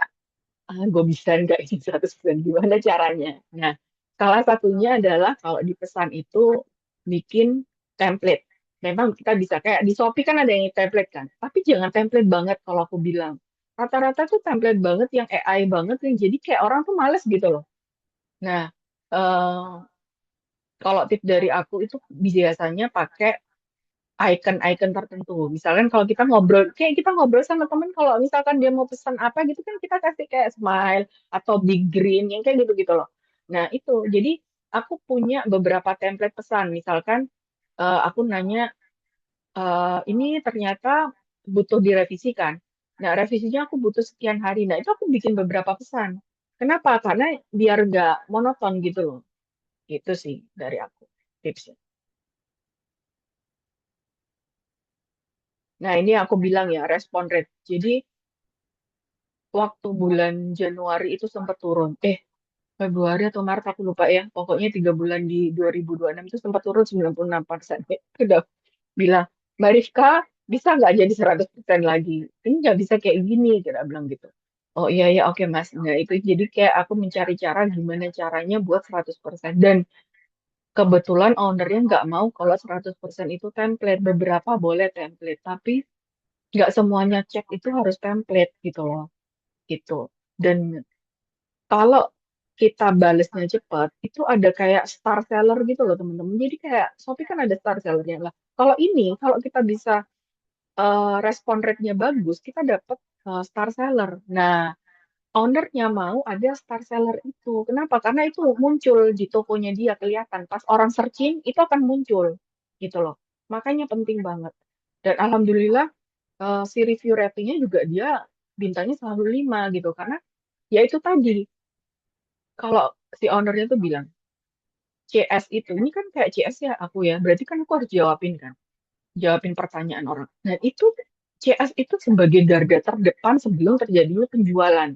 Speaker 2: gue bisa nggak ini 100% gimana caranya? Nah, salah satunya adalah kalau di pesan itu bikin template. Memang kita bisa kayak di Shopee kan ada yang template kan, tapi jangan template banget kalau aku bilang. Rata-rata tuh template banget yang AI banget yang jadi kayak orang tuh males gitu loh. Nah, eh, kalau tips dari aku itu biasanya pakai icon-icon tertentu. Misalkan kalau kita ngobrol, kayak kita ngobrol sama temen, kalau misalkan dia mau pesan apa gitu kan kita kasih kayak smile atau big green yang kayak gitu-gitu loh. Nah itu, jadi aku punya beberapa template pesan. Misalkan aku nanya, ini ternyata butuh direvisikan. Nah revisinya aku butuh sekian hari. Nah itu aku bikin beberapa pesan. Kenapa? Karena biar nggak monoton gitu loh. Itu sih dari aku tipsnya. Nah, ini aku bilang ya, respon rate. Jadi, waktu bulan Januari itu sempat turun. Februari atau Maret, aku lupa ya. Pokoknya 3 bulan di 2026 itu sempat turun 96%. Aku udah bilang, Mbak Rifka, bisa nggak jadi 100% lagi? Ini nggak bisa kayak gini, kita bilang gitu. Oh iya, ya oke Mas. Nah, itu jadi kayak aku mencari cara gimana caranya buat 100%. Dan kebetulan ownernya nggak mau kalau 100% itu template. Beberapa boleh template, tapi nggak semuanya cek itu harus template gitu loh. Gitu. Dan kalau kita balesnya cepat, itu ada kayak star seller gitu loh teman-teman. Jadi kayak Shopee kan ada star sellernya lah. Kalau ini, kalau kita bisa respon rate-nya bagus, kita dapat star seller. Nah, ownernya mau ada star seller itu. Kenapa? Karena itu muncul di tokonya dia kelihatan. Pas orang searching, itu akan muncul gitu loh. Makanya penting banget. Dan alhamdulillah si review ratingnya juga dia bintangnya selalu 5 gitu. Karena ya itu tadi, kalau si ownernya tuh bilang, CS itu, ini kan kayak CS ya aku ya, berarti kan aku harus jawabin kan, jawabin pertanyaan orang. Nah itu CS itu sebagai garda terdepan sebelum terjadinya penjualan.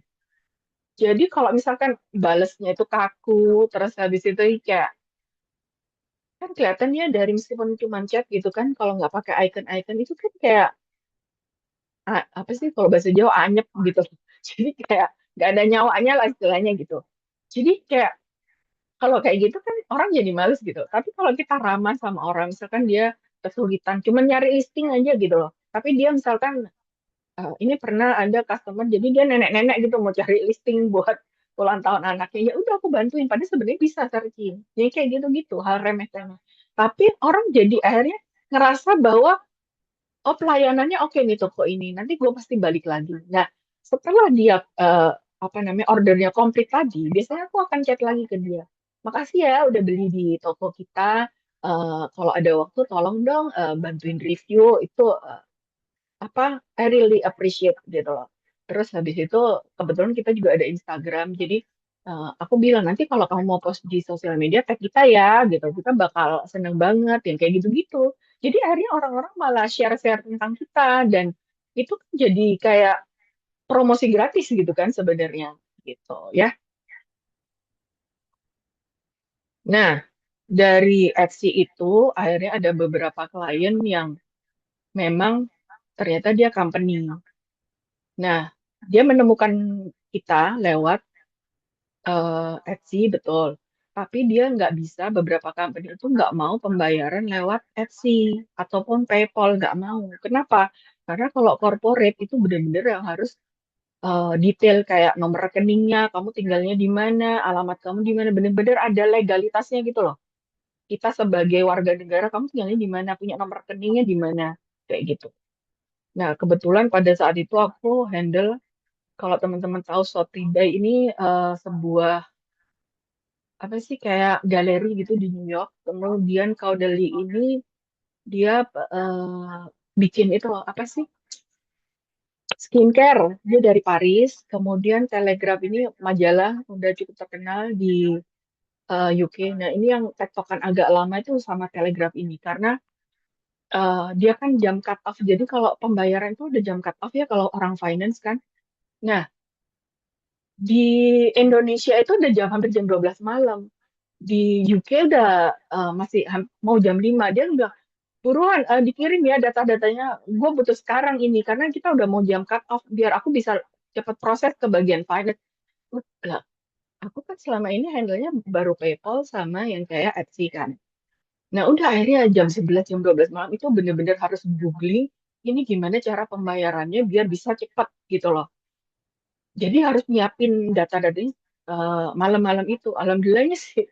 Speaker 2: Jadi kalau misalkan balesnya itu kaku, terus habis itu kayak, kan kelihatannya dari meskipun cuma chat gitu kan, kalau nggak pakai icon-icon itu kan kayak, apa sih kalau bahasa Jawa anyep gitu. Jadi kayak nggak ada nyawanya lah istilahnya gitu. Jadi kayak kalau kayak gitu kan orang jadi males gitu. Tapi kalau kita ramah sama orang, misalkan dia kesulitan, cuma nyari listing aja gitu loh. Tapi dia misalkan, ini pernah ada customer, jadi dia nenek-nenek gitu mau cari listing buat ulang tahun anaknya. Ya udah aku bantuin. Padahal sebenarnya bisa searching. Jadi kayak gitu-gitu, hal remeh-temeh. Tapi orang jadi akhirnya ngerasa bahwa, oh pelayanannya oke nih toko ini. Nanti gue pasti balik lagi. Nah, setelah dia apa namanya ordernya komplit tadi, biasanya aku akan chat lagi ke dia. Makasih ya udah beli di toko kita. Kalau ada waktu tolong dong bantuin review itu, apa I really appreciate gitu loh. Terus habis itu kebetulan kita juga ada Instagram. Jadi aku bilang nanti kalau kamu mau post di sosial media tag kita ya gitu. Kita bakal seneng banget yang kayak gitu-gitu. Jadi akhirnya orang-orang malah share-share tentang kita dan itu kan jadi kayak promosi gratis gitu kan sebenarnya gitu ya. Nah, dari Etsy itu akhirnya ada beberapa klien yang memang ternyata dia company. Nah, dia menemukan kita lewat Etsy, betul. Tapi dia nggak bisa, beberapa company itu nggak mau pembayaran lewat Etsy ataupun PayPal, nggak mau. Kenapa? Karena kalau corporate itu benar-benar yang harus detail kayak nomor rekeningnya, kamu tinggalnya di mana, alamat kamu di mana, benar-benar ada legalitasnya gitu loh. Kita sebagai warga negara, kamu tinggalnya di mana, punya nomor rekeningnya di mana, kayak gitu. Nah, kebetulan pada saat itu aku handle, kalau teman-teman tahu Sotiday ini sebuah apa sih kayak galeri gitu di New York. Kemudian Caudalie ini dia bikin itu loh, apa sih skincare. Dia dari Paris. Kemudian Telegraph ini majalah udah cukup terkenal di UK. Nah ini yang tektokan agak lama itu sama Telegraph ini karena dia kan jam cut off. Jadi kalau pembayaran itu udah jam cut off ya kalau orang finance kan. Nah di Indonesia itu udah hampir jam 12 malam. Di UK udah masih mau jam 5. Dia udah buruan dikirim ya data-datanya. Gue butuh sekarang ini karena kita udah mau jam cut off biar aku bisa cepat proses ke bagian finance. Lah, aku kan selama ini handle-nya baru PayPal sama yang kayak Etsy kan. Nah, udah akhirnya jam 11 jam 12 malam itu bener-bener harus googling ini gimana cara pembayarannya biar bisa cepat gitu loh. Jadi harus nyiapin data-datanya malam-malam itu. Alhamdulillahnya sih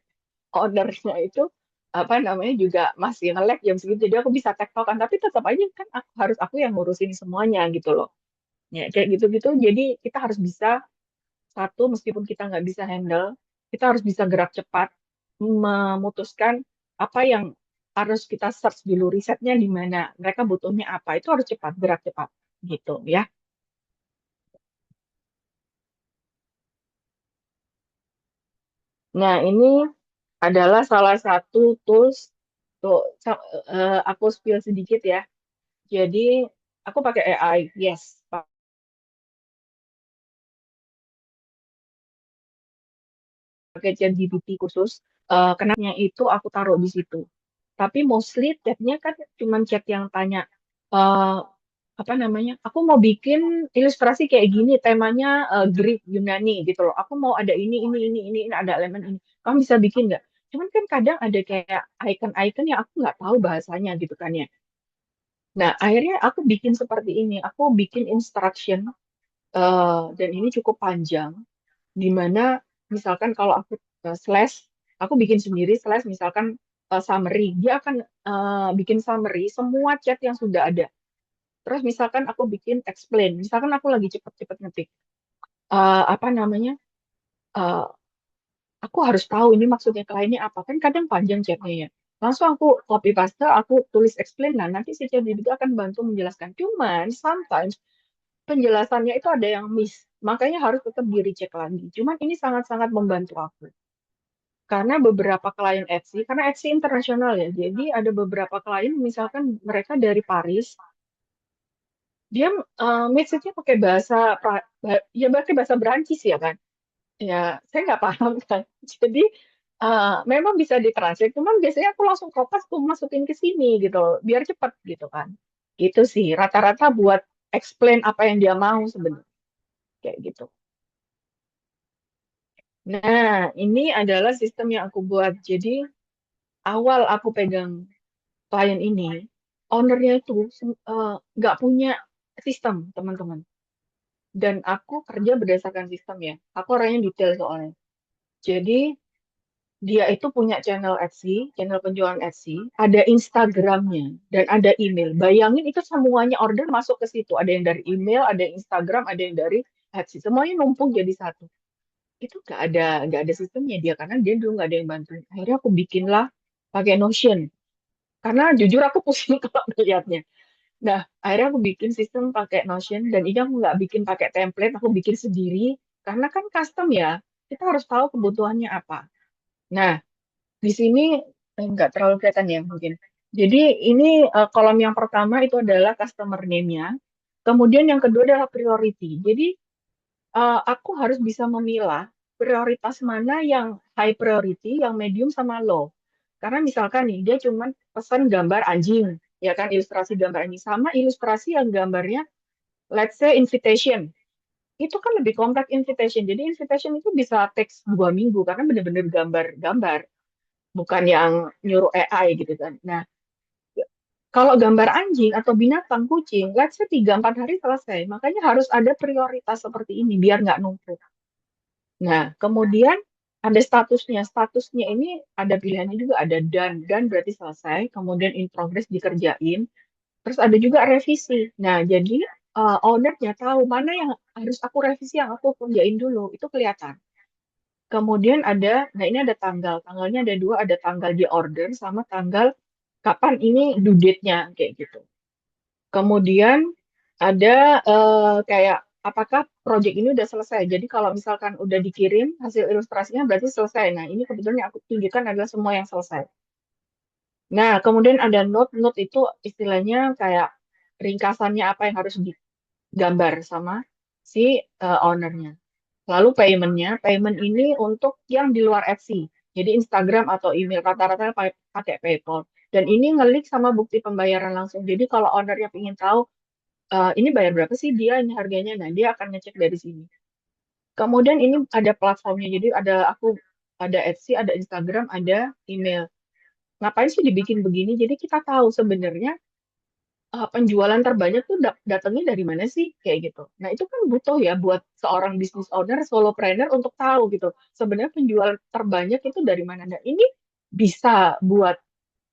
Speaker 2: ownernya itu apa namanya juga masih nge-lag jam segitu jadi aku bisa tektokan tapi tetap aja kan harus aku yang ngurusin semuanya gitu loh ya kayak gitu-gitu jadi kita harus bisa satu meskipun kita nggak bisa handle kita harus bisa gerak cepat memutuskan apa yang harus kita search dulu risetnya di mana mereka butuhnya apa itu harus cepat gerak cepat gitu ya. Nah ini adalah salah satu tools tuh aku spill sedikit ya. Jadi Aku pakai AI, yes. Pakai ChatGPT khusus. Kenanya itu aku taruh di situ. Tapi mostly chatnya kan cuma chat yang tanya, eh, apa namanya, aku mau bikin ilustrasi kayak gini, temanya Greek, Yunani gitu loh. Aku mau ada ini, ada elemen ini. Kamu bisa bikin nggak? Cuman kan kadang ada kayak icon-icon yang aku nggak tahu bahasanya gitu kan ya. Nah, akhirnya aku bikin seperti ini. Aku bikin instruction, dan ini cukup panjang, di mana misalkan kalau aku slash, aku bikin sendiri slash misalkan summary, dia akan bikin summary semua chat yang sudah ada. Terus misalkan aku bikin explain, misalkan aku lagi cepet-cepet ngetik, apa namanya, eh, aku harus tahu ini maksudnya kliennya apa, kan kadang panjang chatnya ya. Langsung aku copy paste, aku tulis explain, nah nanti si ChatGPT akan bantu menjelaskan. Cuman sometimes penjelasannya itu ada yang miss, makanya harus tetap di recheck lagi. Cuman ini sangat-sangat membantu aku. Karena beberapa klien Etsy, karena Etsy internasional ya, jadi ada beberapa klien, misalkan mereka dari Paris, dia message-nya pakai ya pakai bahasa Berancis ya kan. Ya, saya nggak paham kan. Jadi memang bisa ditranslate, cuman biasanya aku langsung kopas, aku masukin ke sini gitu, loh, biar cepat gitu kan. Gitu sih, rata-rata buat explain apa yang dia mau sebenarnya kayak gitu. Nah, ini adalah sistem yang aku buat. Jadi awal aku pegang klien ini, ownernya itu nggak punya sistem, teman-teman. Dan aku kerja berdasarkan sistem ya. Aku orangnya detail soalnya. Jadi dia itu punya channel Etsy, channel penjualan Etsy, ada Instagramnya, dan ada email. Bayangin itu semuanya order masuk ke situ. Ada yang dari email, ada yang Instagram, ada yang dari Etsy. Semuanya numpuk jadi satu. Itu nggak ada sistemnya dia, karena dia dulu nggak ada yang bantuin. Akhirnya aku bikinlah pakai Notion. Karena jujur aku pusing kalau melihatnya. Nah, akhirnya aku bikin sistem pakai Notion, dan ini aku nggak bikin pakai template, aku bikin sendiri. Karena kan custom ya, kita harus tahu kebutuhannya apa. Nah, di sini nggak terlalu kelihatan ya mungkin. Jadi ini kolom yang pertama itu adalah customer name-nya. Kemudian yang kedua adalah priority. Jadi aku harus bisa memilah prioritas mana yang high priority, yang medium sama low. Karena misalkan nih, dia cuma pesan gambar anjing, ya kan, ilustrasi gambar anjing, sama ilustrasi yang gambarnya, let's say invitation. Itu kan lebih kompleks invitation. Jadi invitation itu bisa teks 2 minggu, karena bener-bener gambar-gambar, bukan yang nyuruh AI gitu kan. Nah, kalau gambar anjing atau binatang, kucing, let's say 3-4 hari selesai. Makanya harus ada prioritas seperti ini, biar nggak numpuk. Nah, kemudian ada statusnya. Statusnya ini ada pilihannya juga, ada done. Done berarti selesai, kemudian in progress dikerjain. Terus ada juga revisi. Nah, jadi ownernya tahu mana yang harus aku revisi, yang aku kerjain dulu. Itu kelihatan. Kemudian ada, nah ini ada tanggal. Tanggalnya ada dua, ada tanggal di order sama tanggal kapan ini due date-nya, kayak gitu. Kemudian ada kayak apakah project ini udah selesai. Jadi kalau misalkan udah dikirim hasil ilustrasinya berarti selesai. Nah, ini kebetulan yang aku tunjukkan adalah semua yang selesai. Nah, kemudian ada note. Note itu istilahnya kayak ringkasannya apa yang harus digambar sama si ownernya. Lalu payment ini untuk yang di luar Etsy. Jadi Instagram atau email rata-rata pakai PayPal. Dan ini ngelik sama bukti pembayaran langsung. Jadi kalau ownernya ingin tahu ini bayar berapa sih dia, ini harganya, nah dia akan ngecek dari sini. Kemudian ini ada platformnya, jadi ada Etsy, ada Instagram, ada email. Ngapain sih dibikin begini? Jadi kita tahu sebenarnya penjualan terbanyak tuh datangnya dari mana sih, kayak gitu. Nah itu kan butuh ya buat seorang business owner, solopreneur untuk tahu gitu. Sebenarnya penjualan terbanyak itu dari mana. Nah ini bisa buat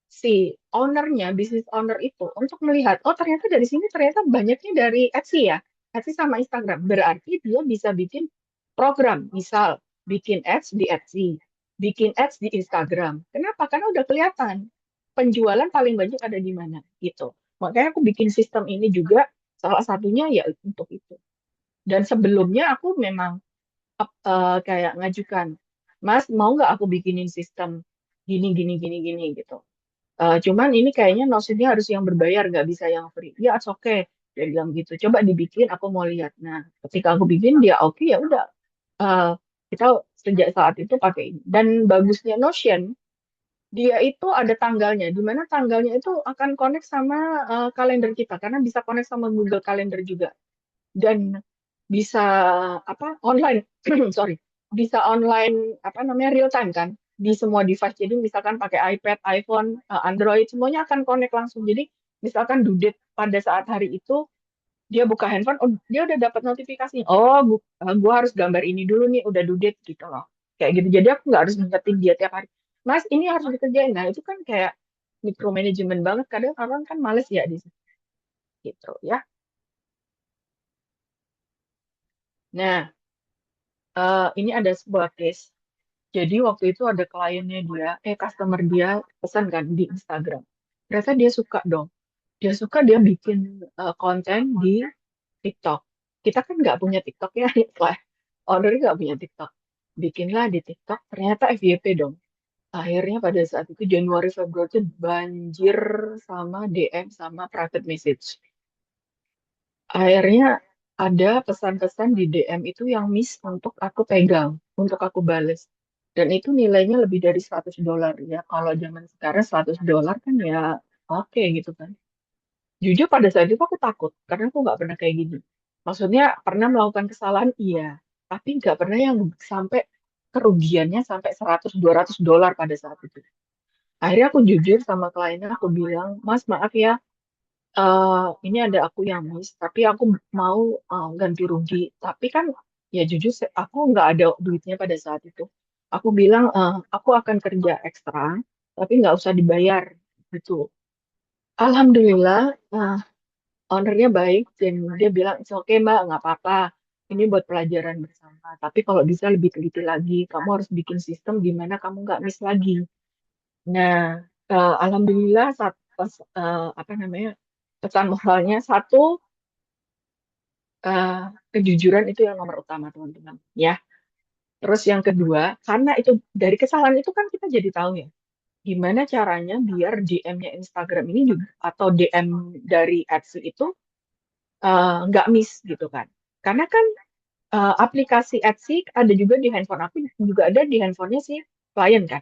Speaker 2: si ownernya, bisnis owner itu untuk melihat, oh ternyata dari sini ternyata banyaknya dari Etsy ya, Etsy sama Instagram. Berarti dia bisa bikin program, misal bikin ads di Etsy, bikin ads di Instagram. Kenapa? Karena udah kelihatan penjualan paling banyak ada di mana gitu. Makanya aku bikin sistem ini juga salah satunya ya untuk itu. Dan sebelumnya aku memang kayak ngajukan, Mas mau nggak aku bikinin sistem gini gini gini gini gitu. Cuman ini kayaknya notionnya harus yang berbayar, nggak bisa yang free. Ya, it's okay. Dia bilang gitu, coba dibikin, aku mau lihat. Nah, ketika aku bikin dia oke, ya udah. Eh, kita sejak saat itu pakai ini. Dan bagusnya Notion, dia itu ada tanggalnya, di mana tanggalnya itu akan connect sama kalender kita, karena bisa connect sama Google Calendar juga. Dan bisa apa online, sorry, bisa online apa namanya real time kan di semua device. Jadi misalkan pakai iPad, iPhone, Android, semuanya akan connect langsung. Jadi misalkan due date pada saat hari itu dia buka handphone, oh, dia udah dapat notifikasi. Oh, gua harus gambar ini dulu nih, udah due date gitu loh. Kayak gitu. Jadi aku nggak harus ngingetin dia tiap hari. Mas, ini harus dikerjain. Nah, itu kan kayak micromanagement banget. Kadang orang kan males ya di situ. Gitu ya. Nah, ini ada sebuah case. Jadi waktu itu ada kliennya dia, customer dia pesan kan di Instagram. Ternyata dia suka dong. Dia suka dia bikin konten di TikTok. Kita kan nggak punya TikTok ya, owner nggak punya TikTok. Bikinlah di TikTok, ternyata FYP dong. Akhirnya pada saat itu Januari Februari itu banjir sama DM sama private message. Akhirnya ada pesan-pesan di DM itu yang miss untuk aku pegang, untuk aku bales. Dan itu nilainya lebih dari $100 ya. Kalau zaman sekarang $100 kan ya oke gitu kan. Jujur pada saat itu aku takut karena aku nggak pernah kayak gini. Maksudnya pernah melakukan kesalahan iya, tapi nggak pernah yang sampai kerugiannya sampai $100-200 pada saat itu. Akhirnya aku jujur sama kliennya, aku bilang, Mas maaf ya, ini ada aku yang miss, tapi aku mau ganti rugi. Tapi kan ya jujur aku nggak ada duitnya pada saat itu. Aku bilang aku akan kerja ekstra, tapi nggak usah dibayar gitu. Alhamdulillah, ownernya baik dan dia bilang, it's okay Mbak, nggak apa-apa. Ini buat pelajaran bersama. Tapi kalau bisa lebih teliti lagi, kamu harus bikin sistem gimana kamu nggak miss lagi. Nah, alhamdulillah saat pas apa namanya pesan moralnya satu, eh, kejujuran itu yang nomor utama teman-teman. Ya. Terus yang kedua, karena itu dari kesalahan itu kan kita jadi tahu ya, gimana caranya biar DM-nya Instagram ini juga atau DM dari Etsy itu nggak miss gitu kan. Karena kan aplikasi Etsy ada juga di handphone aku, juga ada di handphonenya si klien kan.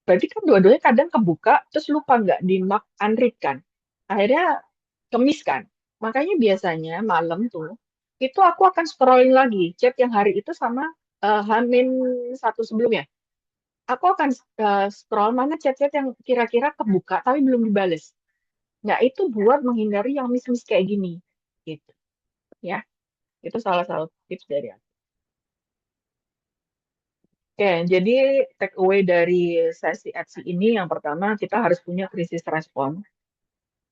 Speaker 2: Berarti kan dua-duanya kadang kebuka, terus lupa nggak di mark unread kan. Akhirnya kemis kan. Makanya biasanya malam tuh, itu aku akan scrolling lagi chat yang hari itu sama Hamin satu sebelumnya. Aku akan scroll mana chat-chat yang kira-kira kebuka tapi belum dibales. Nah, itu buat menghindari yang miss-miss kayak gini. Gitu. Ya, itu salah satu tips dari aku. Oke, jadi take away dari sesi aksi ini yang pertama kita harus punya krisis respon.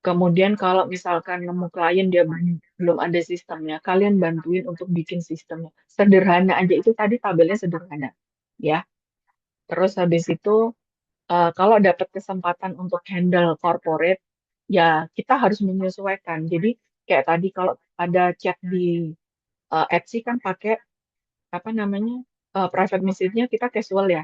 Speaker 2: Kemudian kalau misalkan nemu klien dia belum ada sistemnya, kalian bantuin untuk bikin sistemnya. Sederhana aja itu tadi tabelnya sederhana, ya. Terus habis itu kalau dapat kesempatan untuk handle corporate, ya kita harus menyesuaikan. Jadi kayak tadi kalau ada chat di Etsy kan pakai apa namanya private message-nya kita casual ya,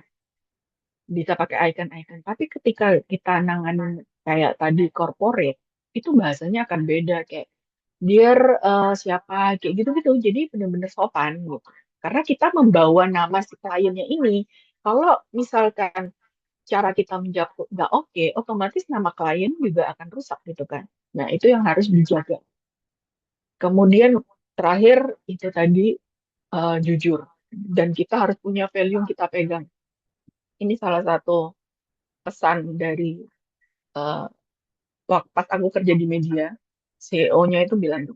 Speaker 2: bisa pakai icon-icon. Tapi ketika kita nanganin kayak tadi corporate, itu bahasanya akan beda kayak dear siapa kayak gitu-gitu. Jadi benar-benar sopan gitu. Karena kita membawa nama si kliennya ini. Kalau misalkan cara kita menjawab nggak oke, otomatis nama klien juga akan rusak gitu kan. Nah, itu yang harus dijaga. Kemudian terakhir itu tadi jujur. Dan kita harus punya value yang kita pegang. Ini salah satu pesan dari eh, waktu pas aku kerja di media, CEO-nya itu bilang,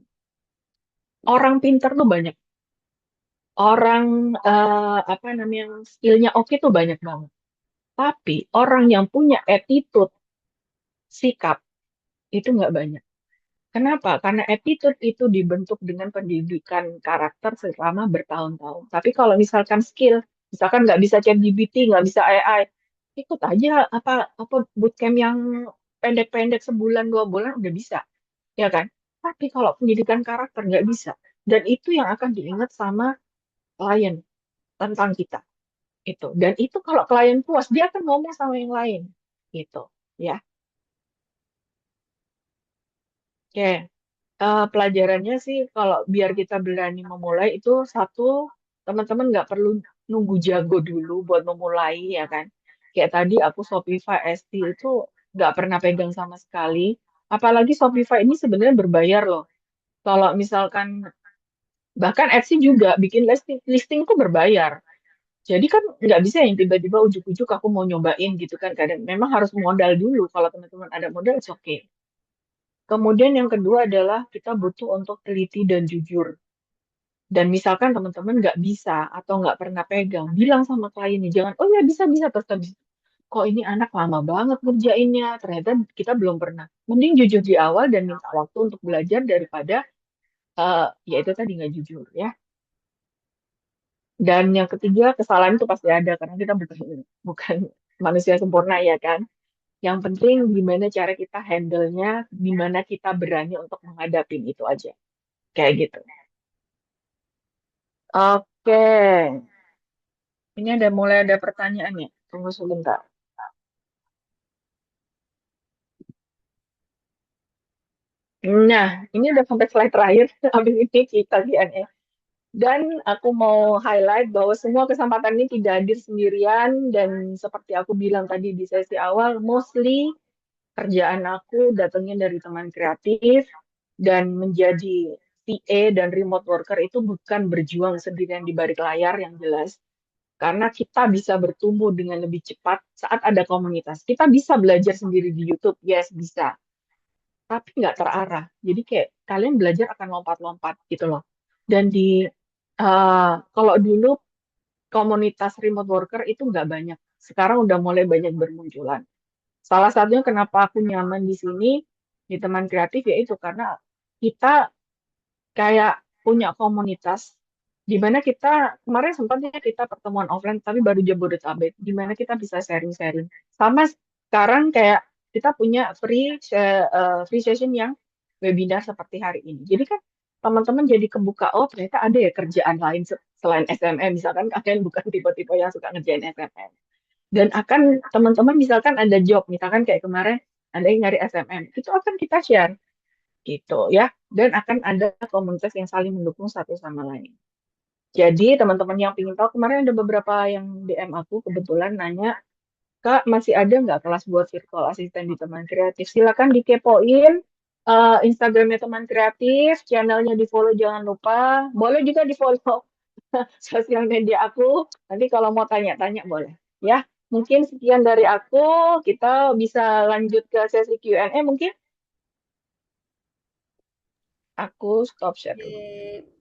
Speaker 2: orang pinter tuh banyak. Orang apa namanya yang skillnya oke tuh banyak banget. Tapi orang yang punya attitude, sikap, itu nggak banyak. Kenapa? Karena attitude itu dibentuk dengan pendidikan karakter selama bertahun-tahun. Tapi kalau misalkan skill, misalkan nggak bisa ChatGPT, nggak bisa AI, ikut aja apa bootcamp yang pendek-pendek sebulan 2 bulan udah bisa, ya kan? Tapi kalau pendidikan karakter nggak bisa. Dan itu yang akan diingat sama klien tentang kita itu. Dan itu kalau klien puas, dia akan ngomong sama yang lain, gitu, ya. Oke. Pelajarannya sih kalau biar kita berani memulai itu satu, teman-teman nggak perlu nunggu jago dulu buat memulai ya kan. Kayak tadi aku Shopify ST itu nggak pernah pegang sama sekali. Apalagi Shopify ini sebenarnya berbayar loh. Kalau misalkan bahkan Etsy juga bikin listing itu berbayar. Jadi kan nggak bisa yang tiba-tiba ujuk-ujuk aku mau nyobain gitu kan. Kadang memang harus modal dulu. Kalau teman-teman ada modal, it's okay. Kemudian yang kedua adalah kita butuh untuk teliti dan jujur. Dan misalkan teman-teman nggak bisa atau nggak pernah pegang, bilang sama kliennya, jangan, oh ya bisa-bisa, terus habis itu, kok ini anak lama banget ngerjainnya, ternyata kita belum pernah. Mending jujur di awal dan minta waktu untuk belajar daripada, ya itu tadi nggak jujur ya. Dan yang ketiga, kesalahan itu pasti ada, karena kita bukan manusia sempurna ya kan. Yang penting gimana cara kita handle-nya, gimana kita berani untuk menghadapi itu aja. Kayak gitu. Oke, ini mulai ada pertanyaan ya. Tunggu sebentar. Nah, ini udah sampai slide terakhir. Habis ini kita Q&A. Dan aku mau highlight bahwa semua kesempatan ini tidak hadir sendirian. Dan seperti aku bilang tadi di sesi awal, mostly kerjaan aku datangnya dari teman kreatif. Dan menjadi TA dan remote worker itu bukan berjuang sendirian di balik layar yang jelas. Karena kita bisa bertumbuh dengan lebih cepat saat ada komunitas. Kita bisa belajar sendiri di YouTube, yes bisa. Tapi nggak terarah. Jadi kayak kalian belajar akan lompat-lompat gitu loh. Dan kalau dulu komunitas remote worker itu nggak banyak. Sekarang udah mulai banyak bermunculan. Salah satunya kenapa aku nyaman di sini, di teman kreatif, yaitu karena kita kayak punya komunitas di mana kita kemarin sempatnya kita pertemuan offline tapi baru Jabodetabek di mana kita bisa sharing-sharing sama sekarang kayak kita punya free session yang webinar seperti hari ini jadi kan teman-teman jadi kebuka oh ternyata ada ya kerjaan lain selain SMM misalkan kalian bukan tipe-tipe yang suka ngerjain SMM dan akan teman-teman misalkan ada job misalkan kayak kemarin ada yang nyari SMM itu akan kita share gitu ya dan akan ada komunitas yang saling mendukung satu sama lain. Jadi teman-teman yang ingin tahu kemarin ada beberapa yang DM aku kebetulan nanya Kak masih ada nggak kelas buat virtual assistant di teman kreatif? Silakan dikepoin Instagramnya teman kreatif, channelnya di follow jangan lupa. Boleh juga di follow sosial media aku. Nanti kalau mau tanya-tanya boleh ya. Mungkin sekian dari aku. Kita bisa lanjut ke sesi Q&A mungkin. Aku stop share dulu.
Speaker 1: Oke.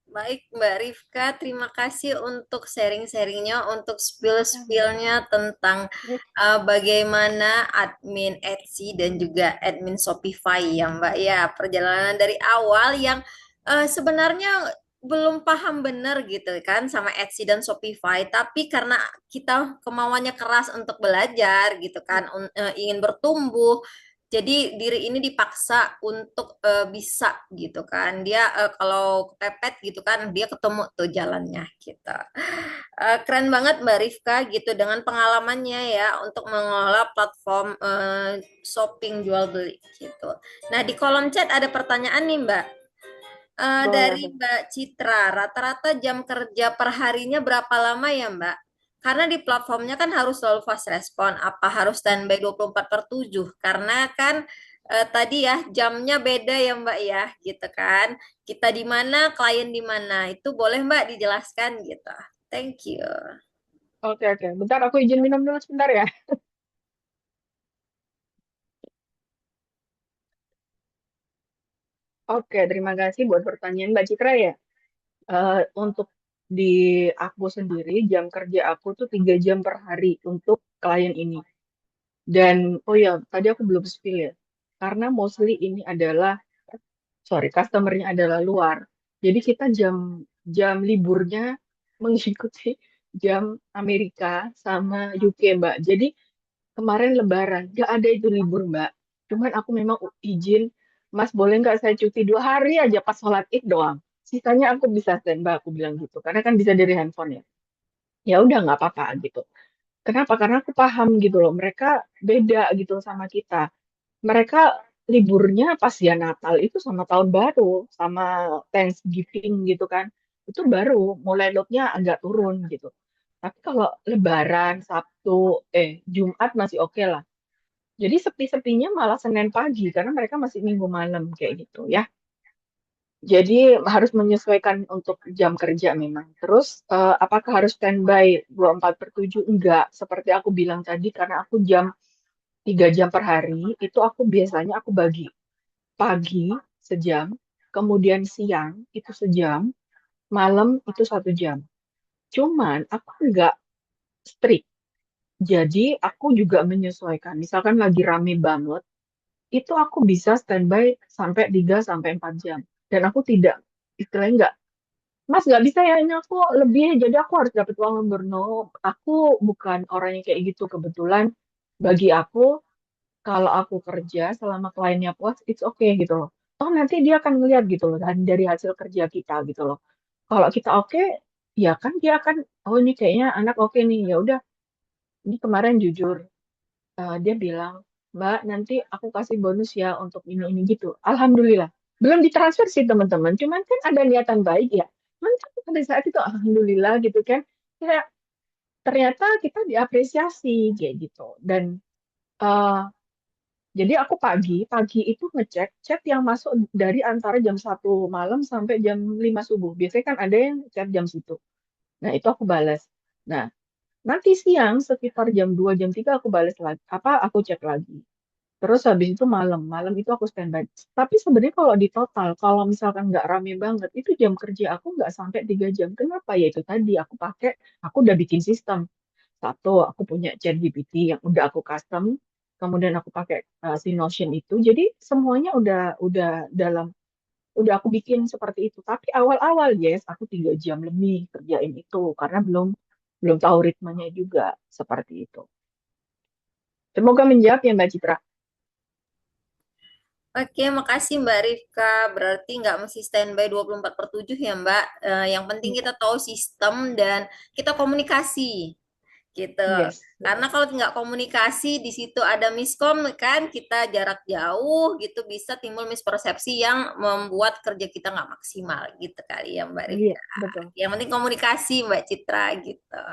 Speaker 1: Baik, Mbak Rifka, terima kasih untuk sharing-sharingnya, untuk spill-spillnya tentang bagaimana admin Etsy dan juga admin Shopify ya, Mbak. Ya, perjalanan dari awal yang sebenarnya belum paham benar gitu kan sama Etsy dan Shopify, tapi karena kita kemauannya keras untuk belajar gitu kan, ingin bertumbuh, jadi diri ini dipaksa untuk bisa gitu kan. Dia kalau kepepet gitu kan dia ketemu tuh jalannya gitu. Keren banget Mbak Rifka gitu dengan pengalamannya ya untuk mengelola platform shopping jual beli gitu. Nah, di kolom chat ada pertanyaan nih Mbak. Dari
Speaker 2: Boleh.
Speaker 1: Mbak Citra, rata-rata jam kerja per harinya berapa lama ya Mbak? Karena di platformnya kan harus selalu fast respon, apa harus standby 24/7? Karena kan tadi ya jamnya beda ya Mbak ya, gitu kan. Kita di mana, klien di mana, itu boleh Mbak dijelaskan gitu. Thank you.
Speaker 2: Oke, oke. Bentar, aku izin minum dulu sebentar ya. Oke, terima kasih buat pertanyaan Mbak Citra ya. Untuk di aku sendiri, jam kerja aku tuh 3 jam per hari untuk klien ini. Dan, oh ya, tadi aku belum spill ya. Karena mostly ini adalah, sorry, customernya adalah luar. Jadi kita jam jam liburnya mengikuti jam Amerika sama UK, Mbak. Jadi kemarin Lebaran, nggak ada itu libur, Mbak. Cuman aku memang izin, Mas boleh nggak saya cuti 2 hari aja pas sholat Id doang. Sisanya aku bisa standby, aku bilang gitu. Karena kan bisa dari handphone ya. Ya udah nggak apa-apa gitu. Kenapa? Karena aku paham gitu loh. Mereka beda gitu sama kita. Mereka liburnya pas ya Natal itu sama Tahun Baru, sama Thanksgiving gitu kan. Itu baru mulai loadnya agak turun gitu. Tapi kalau Lebaran, Sabtu, Jumat masih oke lah. Jadi sepi-sepinya malah Senin pagi karena mereka masih Minggu malam kayak gitu ya. Jadi harus menyesuaikan untuk jam kerja memang. Terus apakah harus standby 24/7? Enggak, seperti aku bilang tadi karena aku 3 jam per hari itu aku biasanya aku bagi pagi sejam, kemudian siang itu sejam, malam itu 1 jam. Cuman aku enggak strict. Jadi aku juga menyesuaikan. Misalkan lagi rame banget, itu aku bisa standby sampai 3 sampai 4 jam. Dan aku tidak istilahnya enggak, Mas nggak bisa ya ini aku lebih, jadi aku harus dapat uang lembur. No, aku bukan orang yang kayak gitu kebetulan. Bagi aku, kalau aku kerja selama kliennya puas, it's okay gitu loh. Oh nanti dia akan ngeliat gitu loh dari hasil kerja kita gitu loh. Kalau kita oke, ya kan dia akan, oh ini kayaknya anak oke nih, ya udah. Ini kemarin jujur, dia bilang, Mbak nanti aku kasih bonus ya untuk ini gitu. Alhamdulillah. Belum ditransfer sih teman-teman, cuman kan ada niatan baik ya. Cuman kan pada saat itu alhamdulillah gitu kan, kayak ternyata kita diapresiasi kayak gitu. Dan eh, jadi aku pagi itu ngecek chat yang masuk dari antara jam 1 malam sampai jam 5 subuh. Biasanya kan ada yang chat jam situ. Nah, itu aku balas. Nah, nanti siang sekitar jam 2 jam 3 aku balas lagi. Aku cek lagi. Terus habis itu malam itu aku standby. Tapi sebenarnya kalau di total, kalau misalkan nggak rame banget, itu jam kerja aku nggak sampai 3 jam. Kenapa? Ya itu tadi aku udah bikin sistem. Satu, aku punya ChatGPT yang udah aku custom, kemudian aku pakai si Notion itu. Jadi semuanya udah udah aku bikin seperti itu. Tapi awal-awal yes, aku 3 jam lebih kerjain itu karena belum belum tahu ritmenya juga seperti itu. Semoga menjawab ya Mbak Citra.
Speaker 1: Oke, makasih Mbak Rifka. Berarti nggak mesti standby 24/7 ya Mbak. Yang penting kita tahu sistem dan kita komunikasi gitu.
Speaker 2: Yes,
Speaker 1: Karena
Speaker 2: betul.
Speaker 1: kalau nggak komunikasi di situ ada miskom kan, kita jarak jauh gitu bisa timbul mispersepsi yang membuat kerja kita nggak maksimal gitu kali ya Mbak
Speaker 2: Iya,
Speaker 1: Rifka.
Speaker 2: betul.
Speaker 1: Yang penting komunikasi Mbak Citra gitu.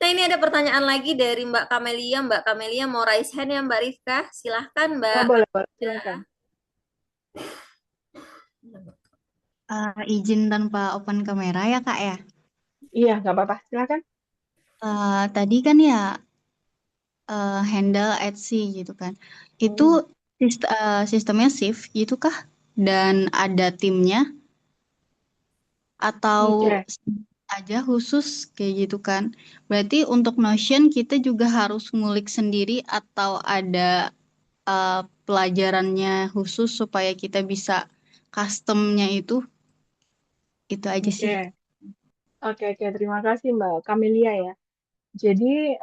Speaker 1: Nah ini ada pertanyaan lagi dari Mbak Kamelia. Mbak Kamelia mau raise hand ya Mbak Rifka? Silahkan
Speaker 2: Oh,
Speaker 1: Mbak.
Speaker 2: boleh, boleh. Silakan.
Speaker 6: Izin tanpa open kamera ya Kak ya.
Speaker 2: Iya, nggak apa-apa. Silakan.
Speaker 6: Tadi kan ya handle Etsy gitu kan. Itu
Speaker 2: Hmm,
Speaker 6: sistemnya shift gitu kah? Dan ada timnya atau
Speaker 2: Oke.
Speaker 6: aja khusus kayak gitu kan? Berarti untuk Notion kita juga harus ngulik sendiri atau ada pelajarannya khusus supaya kita bisa customnya itu aja sih.
Speaker 2: Oke. Oke. Terima kasih Mbak Kamelia ya. Jadi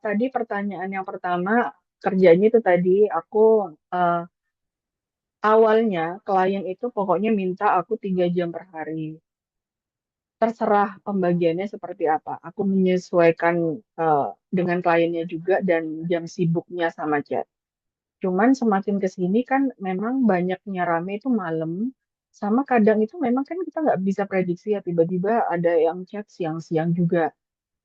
Speaker 2: tadi pertanyaan yang pertama kerjanya itu tadi aku eh, awalnya klien itu pokoknya minta aku 3 jam per hari. Terserah pembagiannya seperti apa. Aku menyesuaikan eh, dengan kliennya juga dan jam sibuknya sama chat. Cuman semakin ke sini kan memang banyaknya rame itu malam. Sama kadang itu memang kan kita nggak bisa prediksi ya tiba-tiba ada yang chat siang-siang juga.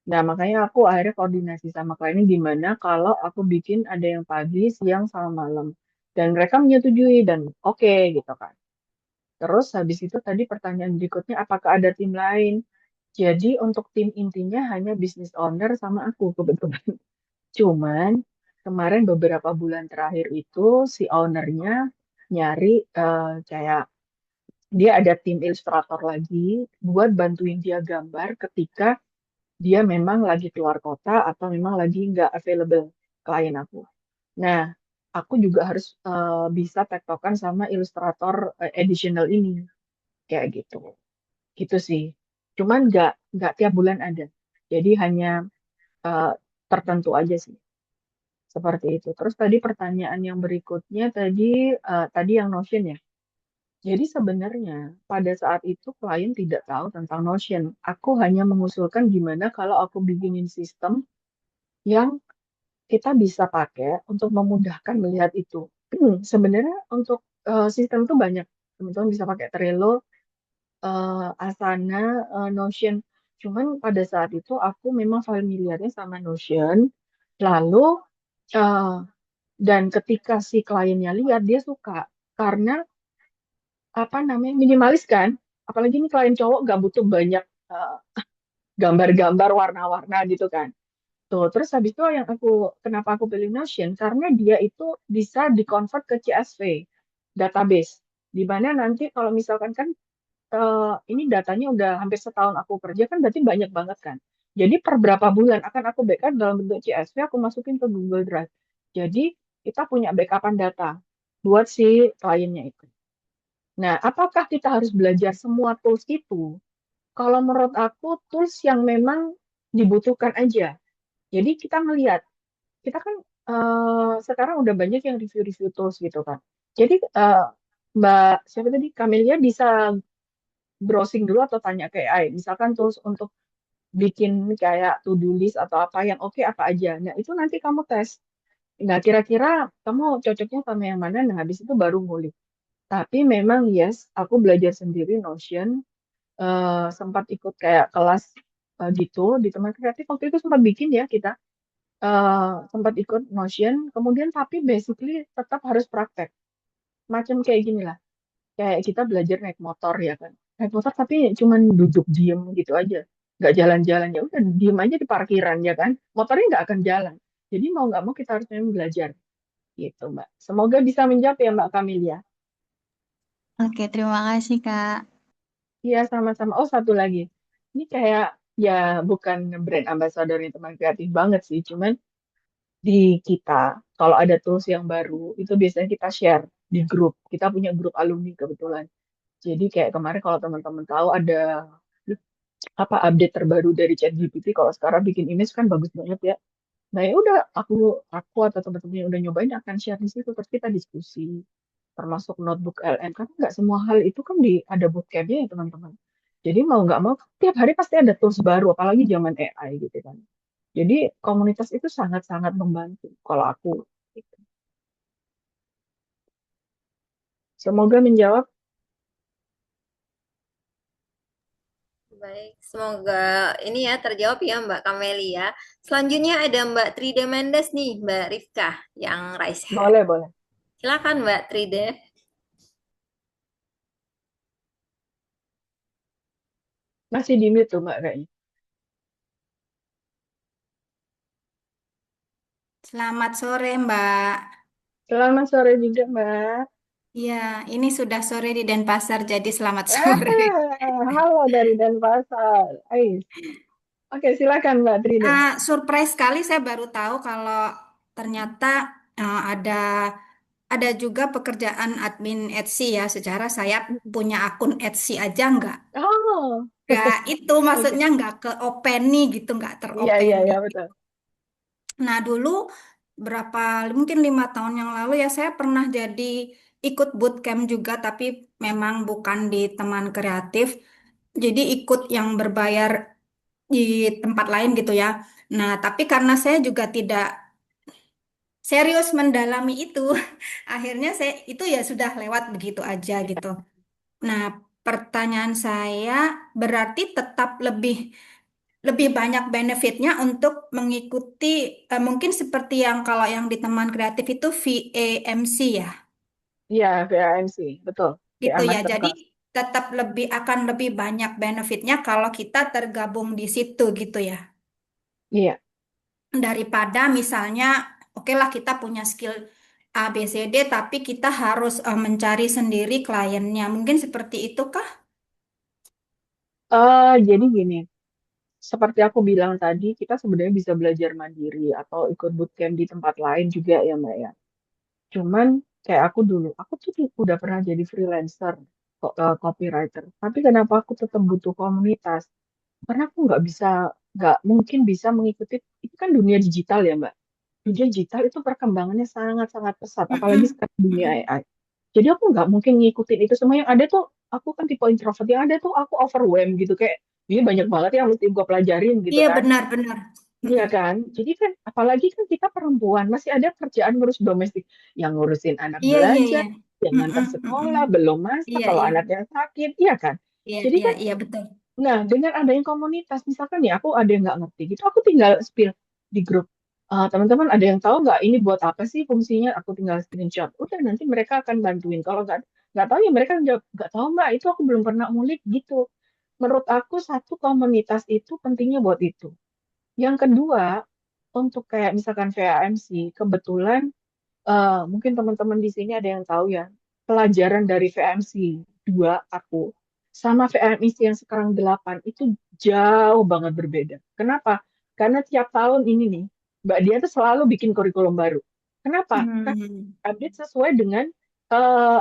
Speaker 2: Nah, makanya aku akhirnya koordinasi sama kliennya gimana kalau aku bikin ada yang pagi, siang, sama malam. Dan mereka menyetujui dan oke gitu kan. Terus habis itu tadi pertanyaan berikutnya, apakah ada tim lain? Jadi untuk tim intinya hanya business owner sama aku kebetulan. Cuman kemarin beberapa bulan terakhir itu si ownernya nyari kayak dia ada tim ilustrator lagi buat bantuin dia gambar ketika dia memang lagi keluar kota atau memang lagi nggak available klien aku. Nah, aku juga harus bisa tektokan sama ilustrator additional ini kayak gitu. Gitu sih. Cuman nggak tiap bulan ada. Jadi hanya eh, tertentu aja sih. Seperti itu. Terus tadi pertanyaan yang berikutnya tadi yang Notion ya. Jadi sebenarnya pada saat itu klien tidak tahu tentang Notion. Aku hanya mengusulkan gimana kalau aku bikinin sistem yang kita bisa pakai untuk memudahkan melihat itu. Sebenarnya untuk sistem tuh banyak. Teman-teman bisa pakai Trello, Asana, Notion. Cuman pada saat itu aku memang familiarnya sama Notion. Lalu eh, dan ketika si kliennya lihat dia suka karena apa namanya minimalis kan. Apalagi ini klien cowok gak butuh banyak eh, gambar-gambar warna-warna gitu kan. Tuh, terus habis itu yang kenapa aku pilih Notion? Karena dia itu bisa dikonvert ke CSV, database. Di mana nanti kalau misalkan kan ini datanya udah hampir setahun aku kerja kan berarti banyak banget kan. Jadi per berapa bulan akan aku backup dalam bentuk CSV, aku masukin ke Google Drive. Jadi kita punya backupan data buat si kliennya itu. Nah, apakah kita harus belajar semua tools itu? Kalau menurut aku, tools yang memang dibutuhkan aja. Jadi kita ngelihat, kita kan sekarang udah banyak yang review-review tools gitu kan. Jadi Mbak siapa tadi Camelia bisa browsing dulu atau tanya ke AI. Misalkan tools untuk bikin kayak to-do list atau apa yang oke apa aja. Nah itu nanti kamu tes. Nah kira-kira kamu cocoknya sama yang mana? Nah habis itu baru ngulik. Tapi memang yes, aku belajar sendiri Notion. Sempat ikut kayak kelas gitu di teman kreatif. Waktu itu sempat bikin ya kita. Sempat ikut Notion. Kemudian tapi basically tetap harus praktek. Macam kayak gini lah. Kayak kita belajar naik motor ya kan. Naik motor tapi cuman duduk diem gitu aja. Nggak jalan-jalan. Ya udah diem aja di parkiran ya kan. Motornya nggak akan jalan. Jadi mau nggak mau kita harus memang belajar gitu Mbak. Semoga bisa menjawab ya Mbak Kamelia.
Speaker 6: Oke, terima kasih, Kak.
Speaker 2: Iya sama-sama. Oh satu lagi. Ini kayak ya bukan brand ambassador teman kreatif banget sih. Cuman di kita kalau ada tools yang baru itu biasanya kita share di grup. Kita punya grup alumni kebetulan. Jadi kayak kemarin kalau teman-teman tahu ada apa update terbaru dari ChatGPT kalau sekarang bikin image kan bagus banget ya. Nah ya udah aku atau teman-teman yang udah nyobain akan share di situ terus kita diskusi termasuk notebook LM karena nggak semua hal itu kan ada bootcampnya ya teman-teman. Jadi mau nggak mau tiap hari pasti ada tools baru apalagi zaman AI gitu kan. Jadi komunitas itu sangat-sangat membantu kalau aku. Gitu. Semoga menjawab.
Speaker 1: Baik, semoga ini ya terjawab ya Mbak Kamelia. Selanjutnya ada Mbak Tride Mendes nih, Mbak Rifkah yang raise hand.
Speaker 2: Boleh, boleh.
Speaker 1: Silakan Mbak Tride.
Speaker 2: Masih di mute tuh Mbak kayaknya.
Speaker 7: Selamat sore, Mbak.
Speaker 2: Selamat sore juga Mbak.
Speaker 7: Iya, ini sudah sore di Denpasar, jadi selamat sore.
Speaker 2: Halo dari Denpasar. Ais. Oke, silakan Mbak Trida.
Speaker 7: Surprise sekali saya baru tahu kalau ternyata ada juga pekerjaan admin Etsy ya. Secara saya punya akun Etsy aja nggak.
Speaker 2: Oh,
Speaker 7: Nggak itu
Speaker 2: oke.
Speaker 7: maksudnya nggak ke openi gitu, nggak
Speaker 2: Iya, iya,
Speaker 7: teropeni.
Speaker 2: iya, betul.
Speaker 7: Nah, dulu berapa mungkin 5 tahun yang lalu ya saya pernah jadi ikut bootcamp juga, tapi memang bukan di teman kreatif. Jadi ikut yang berbayar di tempat lain gitu ya. Nah, tapi karena saya juga tidak serius mendalami itu, akhirnya saya itu ya sudah lewat begitu aja gitu. Nah, pertanyaan saya berarti tetap lebih lebih banyak benefitnya untuk mengikuti mungkin seperti yang kalau yang di teman kreatif itu VAMC ya,
Speaker 2: Iya, VAMC, betul. VA
Speaker 7: gitu ya. Jadi
Speaker 2: Masterclass.
Speaker 7: tetap akan lebih banyak benefitnya kalau kita tergabung di situ gitu ya.
Speaker 2: Iya.
Speaker 7: Daripada misalnya oke lah kita punya skill A B C D tapi kita harus mencari sendiri kliennya. Mungkin seperti itu kah?
Speaker 2: Jadi gini, seperti aku bilang tadi, kita sebenarnya bisa belajar mandiri atau ikut bootcamp di tempat lain juga ya Mbak ya. Cuman kayak aku dulu, aku tuh udah pernah jadi freelancer, copywriter. Tapi kenapa aku tetap butuh komunitas? Karena aku nggak mungkin bisa mengikuti, itu kan dunia digital ya Mbak. Dunia digital itu perkembangannya sangat-sangat pesat, apalagi
Speaker 7: Mm-mm.
Speaker 2: sekarang dunia
Speaker 7: Mm-mm.
Speaker 2: AI. Jadi aku nggak mungkin ngikutin itu semua yang ada tuh, aku kan tipe introvert, yang ada tuh aku overwhelmed gitu, kayak ini banyak banget yang mesti gue pelajarin gitu
Speaker 7: Iya
Speaker 2: kan.
Speaker 7: benar-benar
Speaker 2: Iya kan? Jadi kan apalagi kan kita perempuan masih ada kerjaan ngurus domestik, yang ngurusin anak
Speaker 7: Iya, iya,
Speaker 2: belajar,
Speaker 7: iya.
Speaker 2: yang ngantar
Speaker 7: Mm-mm, mm-mm.
Speaker 2: sekolah, belum masak
Speaker 7: Iya,
Speaker 2: kalau
Speaker 7: iya.
Speaker 2: anaknya sakit, iya kan?
Speaker 7: Iya,
Speaker 2: Jadi
Speaker 7: iya,
Speaker 2: kan,
Speaker 7: iya, betul.
Speaker 2: nah dengan adanya komunitas, misalkan nih aku ada yang nggak ngerti gitu, aku tinggal spill di grup. Teman-teman ada yang tahu nggak ini buat apa sih fungsinya? Aku tinggal screenshot. Udah nanti mereka akan bantuin. Kalau nggak tahu ya mereka jawab nggak tahu mbak, itu aku belum pernah ngulik gitu. Menurut aku satu komunitas itu pentingnya buat itu. Yang kedua, untuk kayak misalkan VAMC, kebetulan mungkin teman-teman di sini ada yang tahu ya, pelajaran dari VAMC 2 aku sama VAMC yang sekarang 8 itu jauh banget berbeda. Kenapa? Karena tiap tahun ini nih, Mbak Dia tuh selalu bikin kurikulum baru. Kenapa? Kan
Speaker 7: Hmm,
Speaker 2: update sesuai dengan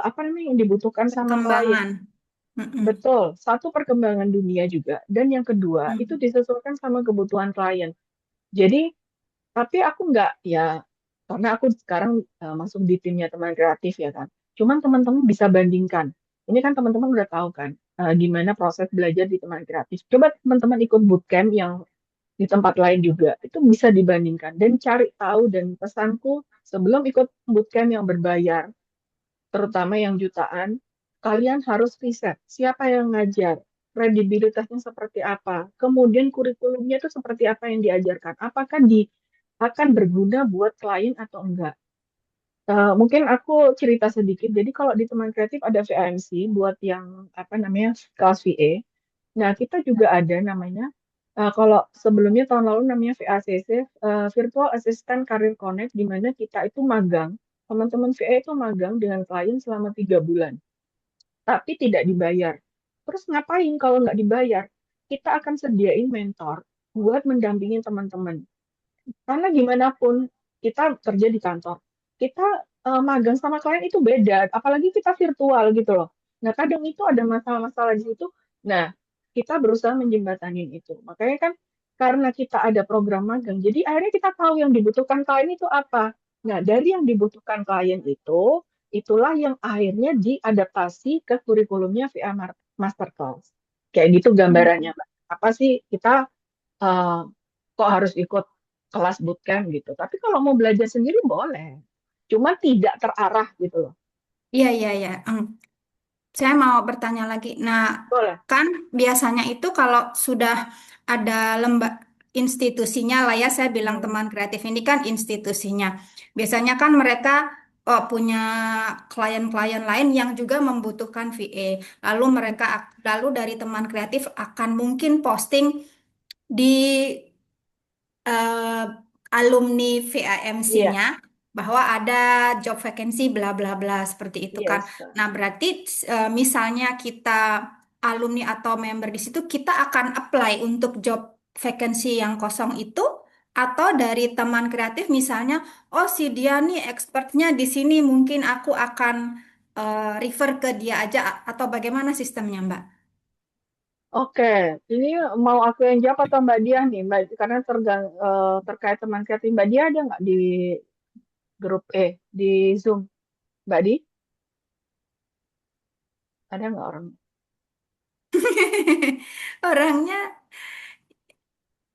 Speaker 2: apa namanya yang dibutuhkan sama klien.
Speaker 7: perkembangan. Mm-mm.
Speaker 2: Betul, satu perkembangan dunia juga. Dan yang kedua, itu
Speaker 7: Hmm.
Speaker 2: disesuaikan sama kebutuhan klien. Jadi tapi aku nggak ya, karena aku sekarang masuk di timnya teman kreatif ya kan. Cuman teman-teman bisa bandingkan. Ini kan teman-teman udah tahu kan gimana proses belajar di teman kreatif. Coba teman-teman ikut bootcamp yang di tempat lain juga. Itu bisa dibandingkan dan cari tahu, dan pesanku sebelum ikut bootcamp yang berbayar, terutama yang jutaan, kalian harus riset siapa yang ngajar, kredibilitasnya seperti apa, kemudian kurikulumnya itu seperti apa yang diajarkan, apakah akan berguna buat klien atau enggak. Mungkin aku cerita sedikit. Jadi kalau di teman kreatif ada VAMC buat yang apa namanya kelas VA. Nah kita juga ada namanya. Kalau sebelumnya tahun lalu namanya VACC, Virtual Assistant Career Connect, di mana kita itu magang. Teman-teman VA itu magang dengan klien selama 3 bulan, tapi tidak dibayar. Terus ngapain kalau nggak dibayar? Kita akan sediain mentor buat mendampingin teman-teman. Karena gimana pun kita kerja di kantor, kita magang sama klien itu beda, apalagi kita virtual gitu loh. Nah, kadang itu ada masalah-masalah di situ. Nah, kita berusaha menjembatani itu. Makanya kan karena kita ada program magang, jadi akhirnya kita tahu yang dibutuhkan klien itu apa. Nah, dari yang dibutuhkan klien itu, itulah yang akhirnya diadaptasi ke kurikulumnya VA Masterclass. Kayak gitu gambarannya, Mbak. Apa sih kita eh, kok harus ikut kelas bootcamp gitu. Tapi kalau mau belajar sendiri boleh. Cuma tidak terarah gitu loh.
Speaker 7: Iya, iya, iya. Saya mau bertanya lagi. Nah,
Speaker 2: Boleh.
Speaker 7: kan biasanya itu kalau sudah ada institusinya lah ya, saya bilang
Speaker 2: Hmm.
Speaker 7: teman kreatif ini kan institusinya. Biasanya kan mereka punya klien-klien lain yang juga membutuhkan VA. Lalu dari teman kreatif akan mungkin posting di eh, alumni
Speaker 2: Iya,
Speaker 7: VAMC-nya bahwa ada job vacancy bla bla bla seperti itu kan.
Speaker 2: yes.
Speaker 7: Nah, berarti misalnya kita alumni atau member di situ kita akan apply untuk job vacancy yang kosong itu atau dari teman kreatif misalnya oh si dia nih expertnya di sini mungkin aku akan refer ke dia aja atau bagaimana sistemnya, Mbak?
Speaker 2: Oke, ini mau aku yang jawab atau Mbak Dia nih, Mbak? Karena terkait teman kreatif Mbak Dia ada nggak di grup di Zoom, Mbak Di? Ada nggak orang?
Speaker 7: Orangnya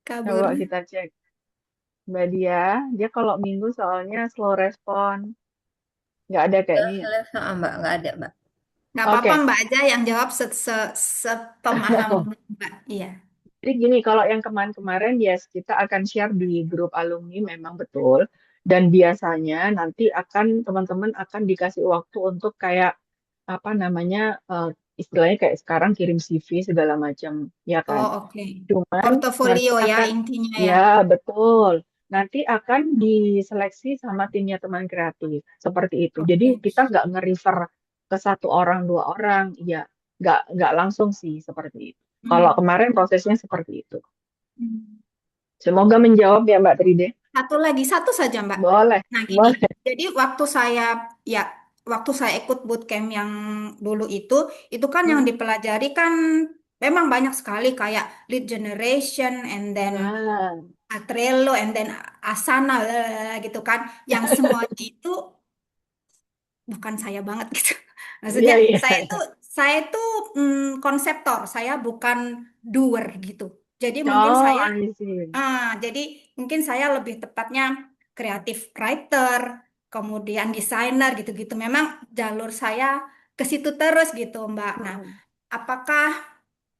Speaker 7: kabur.
Speaker 2: Coba kita cek. Mbak Dia, dia kalau minggu soalnya slow respon, nggak ada kayaknya ya.
Speaker 1: Mbak, nggak ada, Mbak.
Speaker 7: Nggak apa-apa
Speaker 2: Oke.
Speaker 7: Mbak aja yang jawab sepemahaman Mbak. Iya.
Speaker 2: Jadi gini, kalau yang kemarin-kemarin yes, kita akan share di grup alumni memang betul. Dan biasanya nanti teman-teman akan dikasih waktu untuk kayak apa namanya istilahnya kayak sekarang kirim CV segala macam, ya kan?
Speaker 7: Oh, oke.
Speaker 2: Cuman nanti
Speaker 7: Portofolio ya
Speaker 2: akan
Speaker 7: intinya ya.
Speaker 2: ya betul. Nanti akan diseleksi sama timnya teman kreatif seperti itu. Jadi
Speaker 7: Oke.
Speaker 2: kita nggak nge-refer ke satu orang dua orang, ya nggak langsung sih seperti itu. Kalau
Speaker 7: Hmm.
Speaker 2: kemarin prosesnya seperti itu.
Speaker 7: Hmm.
Speaker 2: Semoga menjawab ya Mbak Tride.
Speaker 7: Satu lagi, satu saja Mbak.
Speaker 2: Boleh,
Speaker 7: Nah gini,
Speaker 2: boleh.
Speaker 7: jadi ya waktu saya ikut bootcamp yang dulu itu kan yang
Speaker 2: Hmm.
Speaker 7: dipelajari kan memang banyak sekali kayak lead generation, and then
Speaker 2: Nah,
Speaker 7: Trello, and then Asana, gitu kan. Yang semuanya itu bukan saya banget gitu.
Speaker 2: iya
Speaker 7: Maksudnya
Speaker 2: iya.
Speaker 7: saya itu konseptor, saya bukan doer gitu. Jadi mungkin
Speaker 2: Oh,
Speaker 7: saya
Speaker 2: I see.
Speaker 7: jadi mungkin saya lebih tepatnya creative writer, kemudian desainer gitu-gitu. Memang jalur saya ke situ terus gitu, Mbak. Nah,
Speaker 2: Hmm.
Speaker 7: apakah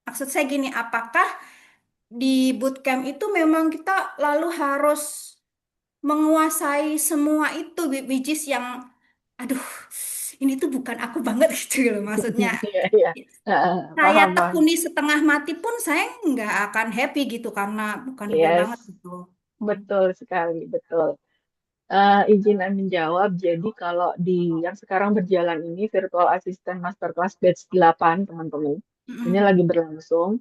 Speaker 7: maksud saya gini, apakah di bootcamp itu memang kita lalu harus menguasai semua itu, which is yang, aduh, ini tuh bukan aku banget gitu loh maksudnya.
Speaker 2: Iya, iya.
Speaker 7: Saya
Speaker 2: Paham, paham.
Speaker 7: tekuni setengah mati pun saya nggak akan happy gitu karena bukan gue banget
Speaker 2: Yes,
Speaker 7: gitu.
Speaker 2: betul sekali, betul. Izin menjawab, jadi kalau di yang sekarang berjalan ini Virtual Assistant Masterclass Batch 8, teman-teman, ini
Speaker 7: Mm-mm.
Speaker 2: lagi berlangsung.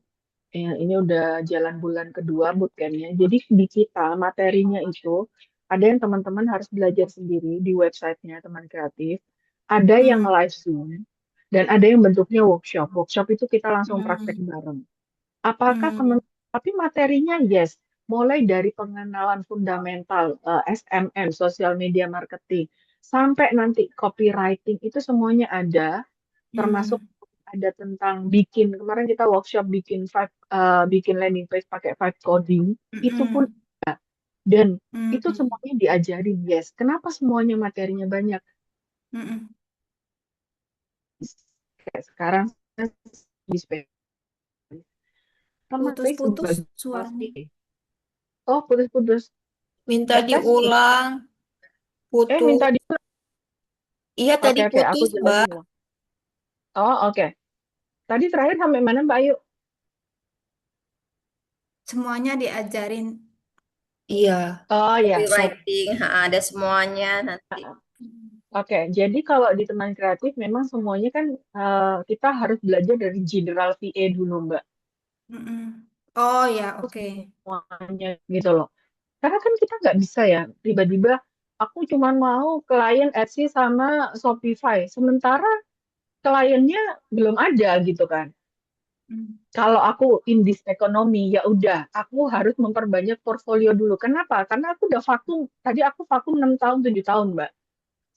Speaker 2: Ini udah jalan bulan kedua bootcampnya. Jadi di kita materinya itu ada yang teman-teman harus belajar sendiri di websitenya teman kreatif, ada yang
Speaker 7: Mm,
Speaker 2: live Zoom, dan ada yang bentuknya workshop. Workshop itu kita langsung praktek
Speaker 7: mm,
Speaker 2: bareng. Apakah teman,
Speaker 7: mm,
Speaker 2: tapi materinya yes, mulai dari pengenalan fundamental SMM, social media marketing, sampai nanti copywriting itu semuanya ada, termasuk
Speaker 7: mm,
Speaker 2: ada tentang bikin kemarin kita workshop bikin landing page pakai Five Coding itu pun
Speaker 7: mm,
Speaker 2: dan itu
Speaker 7: mm,
Speaker 2: semuanya diajarin yes. Kenapa semuanya materinya banyak?
Speaker 7: mm.
Speaker 2: Kayak sekarang saya di spesialis tapi
Speaker 7: Putus-putus
Speaker 2: sebagai
Speaker 7: suaranya.
Speaker 2: oh putus-putus
Speaker 4: Minta
Speaker 2: nggak tes nih
Speaker 4: diulang,
Speaker 2: minta
Speaker 4: putus.
Speaker 2: di
Speaker 4: Iya, tadi
Speaker 2: oke aku
Speaker 4: putus,
Speaker 2: jelasin
Speaker 4: Mbak.
Speaker 2: ulang oh oke tadi terakhir sampai mana Mbak Ayu.
Speaker 7: Semuanya diajarin.
Speaker 4: Iya.
Speaker 2: Oh ya sorry.
Speaker 1: Copywriting, ada semuanya nanti.
Speaker 2: Oke, jadi kalau di teman kreatif memang semuanya kan kita harus belajar dari general VA dulu, Mbak.
Speaker 7: Mm-mm. Oh ya, oke.
Speaker 2: Semuanya gitu loh. Karena kan kita nggak bisa ya, tiba-tiba aku cuma mau klien Etsy sama Shopify, sementara kliennya belum ada gitu kan.
Speaker 7: Mm,
Speaker 2: Kalau aku in this economy, ya udah, aku harus memperbanyak portfolio dulu. Kenapa? Karena aku udah vakum, tadi aku vakum 6 tahun, 7 tahun, Mbak.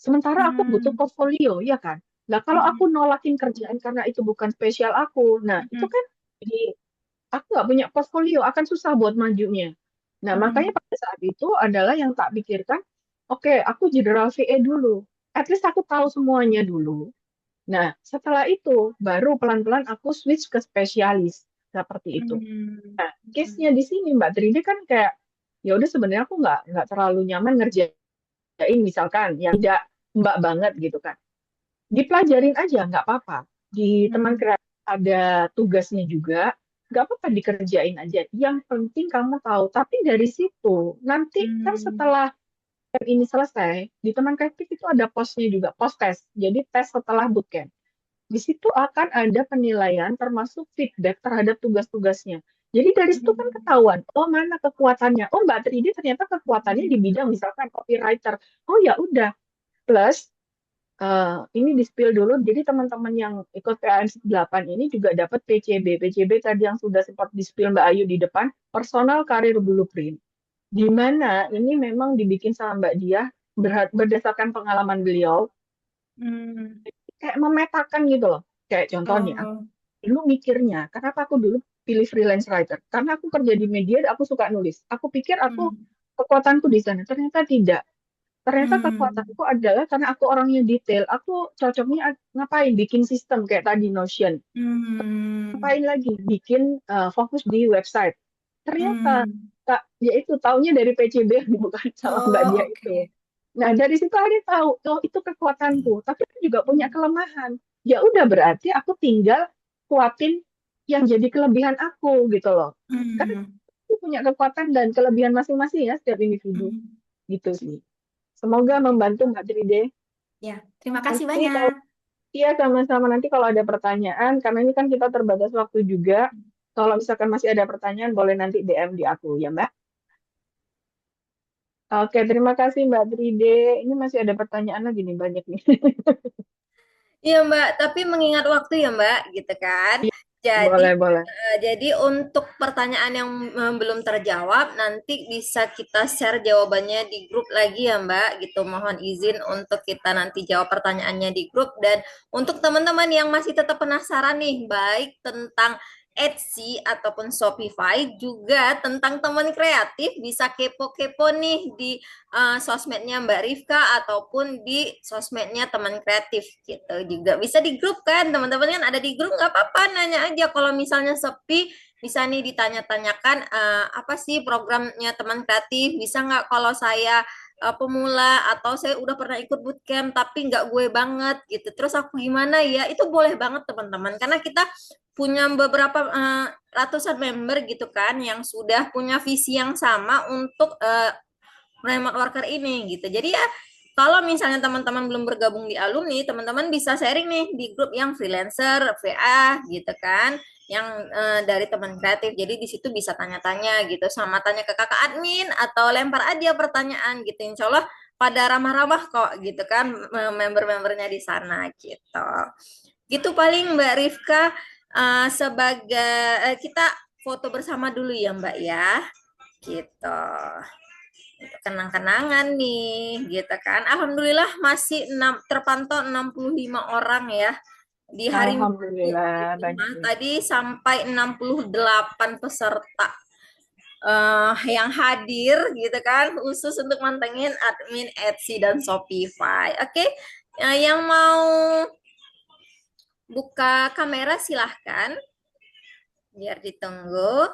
Speaker 2: Sementara aku butuh
Speaker 7: mm,
Speaker 2: portfolio, ya kan? Nah, kalau aku
Speaker 7: mm,
Speaker 2: nolakin kerjaan karena itu bukan spesial aku, nah itu
Speaker 7: mm,
Speaker 2: kan jadi aku nggak punya portfolio, akan susah buat majunya. Nah, makanya
Speaker 7: mm,
Speaker 2: pada saat itu adalah yang tak pikirkan, oke, aku general VA dulu. At least aku tahu semuanya dulu. Nah, setelah itu baru pelan-pelan aku switch ke spesialis seperti itu.
Speaker 7: mm,
Speaker 2: Nah, case-nya
Speaker 7: mm,
Speaker 2: di sini Mbak Tridi kan kayak ya udah sebenarnya aku nggak terlalu nyaman ngerjain misalkan yang tidak Mbak banget gitu kan. Dipelajarin aja nggak apa-apa. Di teman
Speaker 7: mm,
Speaker 2: kreatif ada tugasnya juga, nggak apa-apa dikerjain aja. Yang penting kamu tahu. Tapi dari situ nanti kan
Speaker 7: mm,
Speaker 2: setelah ini selesai, di teman kreatif itu ada posnya juga, pos tes. Jadi tes setelah bootcamp. Di situ akan ada penilaian termasuk feedback terhadap tugas-tugasnya. Jadi dari situ kan
Speaker 7: mm,
Speaker 2: ketahuan, oh mana kekuatannya. Oh Mbak Tridi ternyata kekuatannya di
Speaker 7: mm,
Speaker 2: bidang misalkan copywriter. Oh ya udah. Plus ini di-spill dulu. Jadi teman-teman yang ikut PAMC 8 ini juga dapat PCB. PCB tadi yang sudah sempat di-spill Mbak Ayu di depan, Personal Career Blueprint. Di mana ini memang dibikin sama Mbak Diah berdasarkan pengalaman beliau,
Speaker 7: mm.
Speaker 2: kayak memetakan gitu loh. Kayak contohnya,
Speaker 7: Oh,
Speaker 2: dulu mikirnya, kenapa aku dulu pilih freelance writer? Karena aku kerja di media, aku suka nulis. Aku pikir aku
Speaker 7: mm,
Speaker 2: kekuatanku di sana. Ternyata tidak. Ternyata
Speaker 7: mm,
Speaker 2: kekuatanku adalah karena aku orangnya detail. Aku cocoknya ngapain? Bikin sistem kayak tadi Notion.
Speaker 7: mm,
Speaker 2: Ngapain lagi? Bikin fokus di website. Ternyata
Speaker 7: mm.
Speaker 2: Kak, ya itu taunya dari PCB yang dibuka sama Mbak
Speaker 7: Oh,
Speaker 2: Dia itu.
Speaker 7: oke.
Speaker 2: Nah, dari situ ada tahu, oh itu kekuatanku. Tapi aku juga punya kelemahan. Ya udah berarti aku tinggal kuatin yang jadi kelebihan aku gitu loh. Karena
Speaker 7: Mm,
Speaker 2: aku punya kekuatan dan kelebihan masing-masing ya setiap individu.
Speaker 7: mm.
Speaker 2: Gitu sih. Semoga membantu Mbak Tride.
Speaker 7: Ya, terima kasih
Speaker 2: Nanti kalau
Speaker 7: banyak.
Speaker 2: iya sama-sama nanti kalau ada pertanyaan, karena ini kan kita terbatas waktu juga. Kalau misalkan masih ada pertanyaan, boleh nanti DM di aku ya Mbak. Oke, terima kasih Mbak Tride. Ini masih ada pertanyaan lagi nih banyak nih.
Speaker 1: Iya Mbak, tapi mengingat waktu ya Mbak, gitu kan. Jadi
Speaker 2: Boleh, boleh.
Speaker 1: jadi untuk pertanyaan yang belum terjawab, nanti bisa kita share jawabannya di grup lagi ya Mbak, gitu. Mohon izin untuk kita nanti jawab pertanyaannya di grup. Dan untuk teman-teman yang masih tetap penasaran nih, baik tentang Etsy ataupun Shopify juga tentang teman kreatif bisa kepo-kepo nih di sosmednya Mbak Rifka ataupun di sosmednya teman kreatif gitu. Juga bisa di grup kan, teman-teman kan ada di grup, nggak apa-apa nanya aja kalau misalnya sepi, bisa nih ditanya-tanyakan apa sih programnya teman kreatif, bisa nggak kalau saya pemula atau saya udah pernah ikut bootcamp tapi nggak gue banget gitu. Terus aku gimana ya? Itu boleh banget teman-teman karena kita punya beberapa ratusan member gitu kan yang sudah punya visi yang sama untuk remote worker ini gitu. Jadi ya kalau misalnya teman-teman belum bergabung di alumni, teman-teman bisa sharing nih di grup yang freelancer, VA gitu kan, yang dari teman kreatif. Jadi di situ bisa tanya-tanya gitu, sama tanya ke kakak admin atau lempar aja pertanyaan gitu. Insya Allah pada ramah-ramah kok gitu kan member-membernya di sana gitu. Gitu paling Mbak Rifka sebagai kita foto bersama dulu ya Mbak ya. Gitu kenang-kenangan nih gitu kan. Alhamdulillah masih terpantau 65 orang ya di hari Minggu
Speaker 2: Alhamdulillah banyak ya.
Speaker 1: tadi sampai 68 peserta yang hadir gitu kan khusus untuk mantengin admin Etsy dan Shopify. Oke, yang mau buka kamera silahkan biar ditunggu.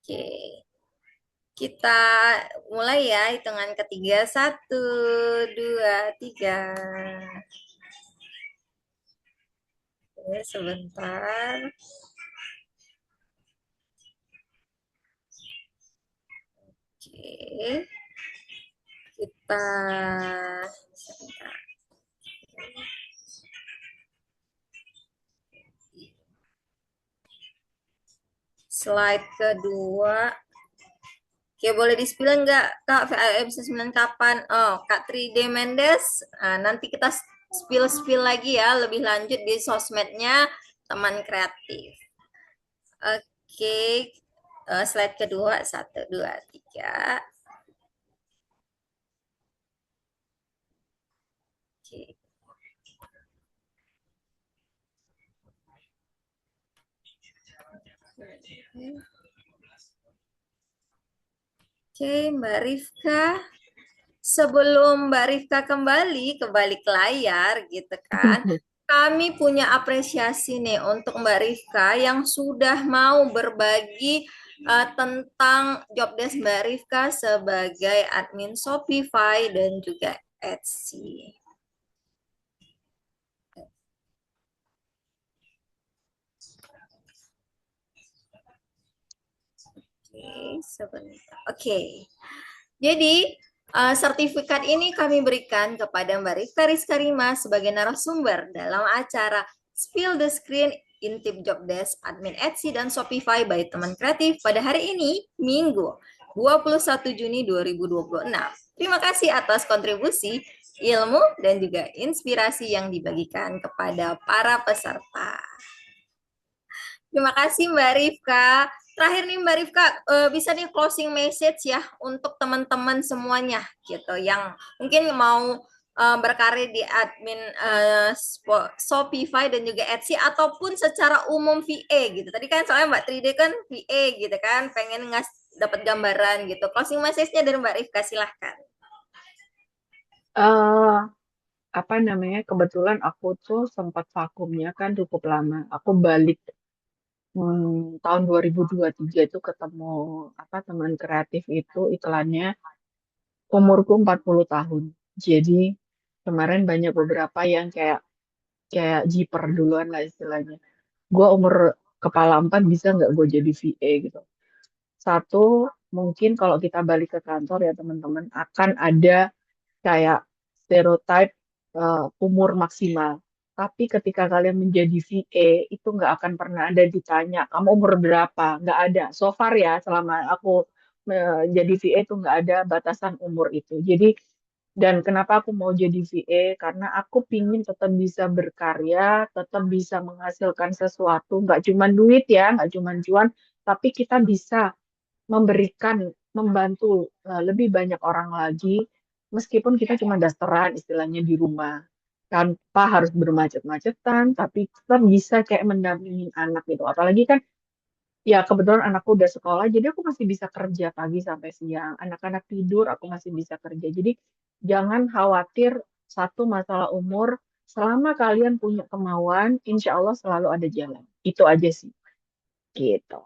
Speaker 1: Oke. Kita mulai ya, hitungan ketiga. 1, 2, 3. Oke, sebentar. Oke. Kita sebentar. Slide kedua. Oke, boleh di-spill nggak, Kak? episode 9 kapan? Oh, Kak 3D Mendes. Nanti kita spill lagi ya, lebih lanjut di sosmednya teman kreatif. Oke, slide kedua. 1, 2, 3. Oke. Oke, Mbak Rifka. Sebelum Mbak Rifka kembali ke balik layar gitu kan, kami punya apresiasi nih untuk Mbak Rifka yang sudah mau berbagi tentang job desk Mbak Rifka sebagai admin Shopify dan juga Etsy. Oke, sebentar. Oke. Jadi, sertifikat ini kami berikan kepada Mbak Rifka Rizkarima sebagai narasumber dalam acara Spill the Screen Intip Job Desk Admin Etsy dan Shopify by Teman Kreatif pada hari ini, Minggu, 21 Juni 2026. Terima kasih atas kontribusi, ilmu, dan juga inspirasi yang dibagikan kepada para peserta. Terima kasih Mbak Rifka. Terakhir nih Mbak Rifka, bisa nih closing message ya untuk teman-teman semuanya gitu yang mungkin mau berkarir di admin Shopify dan juga Etsy ataupun secara umum VA gitu. Tadi kan soalnya Mbak 3D kan VA gitu kan, pengen dapat gambaran gitu. Closing message-nya dari Mbak Rifka, silahkan.
Speaker 2: Apa namanya, kebetulan aku tuh sempat vakumnya kan cukup lama. Aku balik tahun 2023 itu ketemu teman kreatif itu iklannya umurku 40 tahun. Jadi kemarin banyak beberapa yang kayak jiper duluan lah istilahnya. Gue umur kepala 4 bisa nggak gue jadi VA gitu. Satu, mungkin kalau kita balik ke kantor ya teman-teman akan ada kayak stereotype umur maksimal. Tapi ketika kalian menjadi VA, itu nggak akan pernah ada ditanya, kamu umur berapa? Nggak ada. So far ya, selama aku jadi VA itu nggak ada batasan umur itu. Jadi, dan kenapa aku mau jadi VA? Karena aku pingin tetap bisa berkarya, tetap bisa menghasilkan sesuatu. Nggak cuma duit ya, nggak cuma cuan, tapi kita bisa memberikan, membantu lebih banyak orang lagi, meskipun kita cuma dasteran istilahnya di rumah. tanpa harus bermacet-macetan, tapi tetap bisa kayak mendampingi anak gitu. Apalagi kan ya kebetulan anakku udah sekolah, jadi aku masih bisa kerja pagi sampai siang. Anak-anak tidur, aku masih bisa kerja. Jadi jangan khawatir satu masalah umur. Selama kalian punya kemauan, insya Allah selalu ada jalan. Itu aja sih, gitu.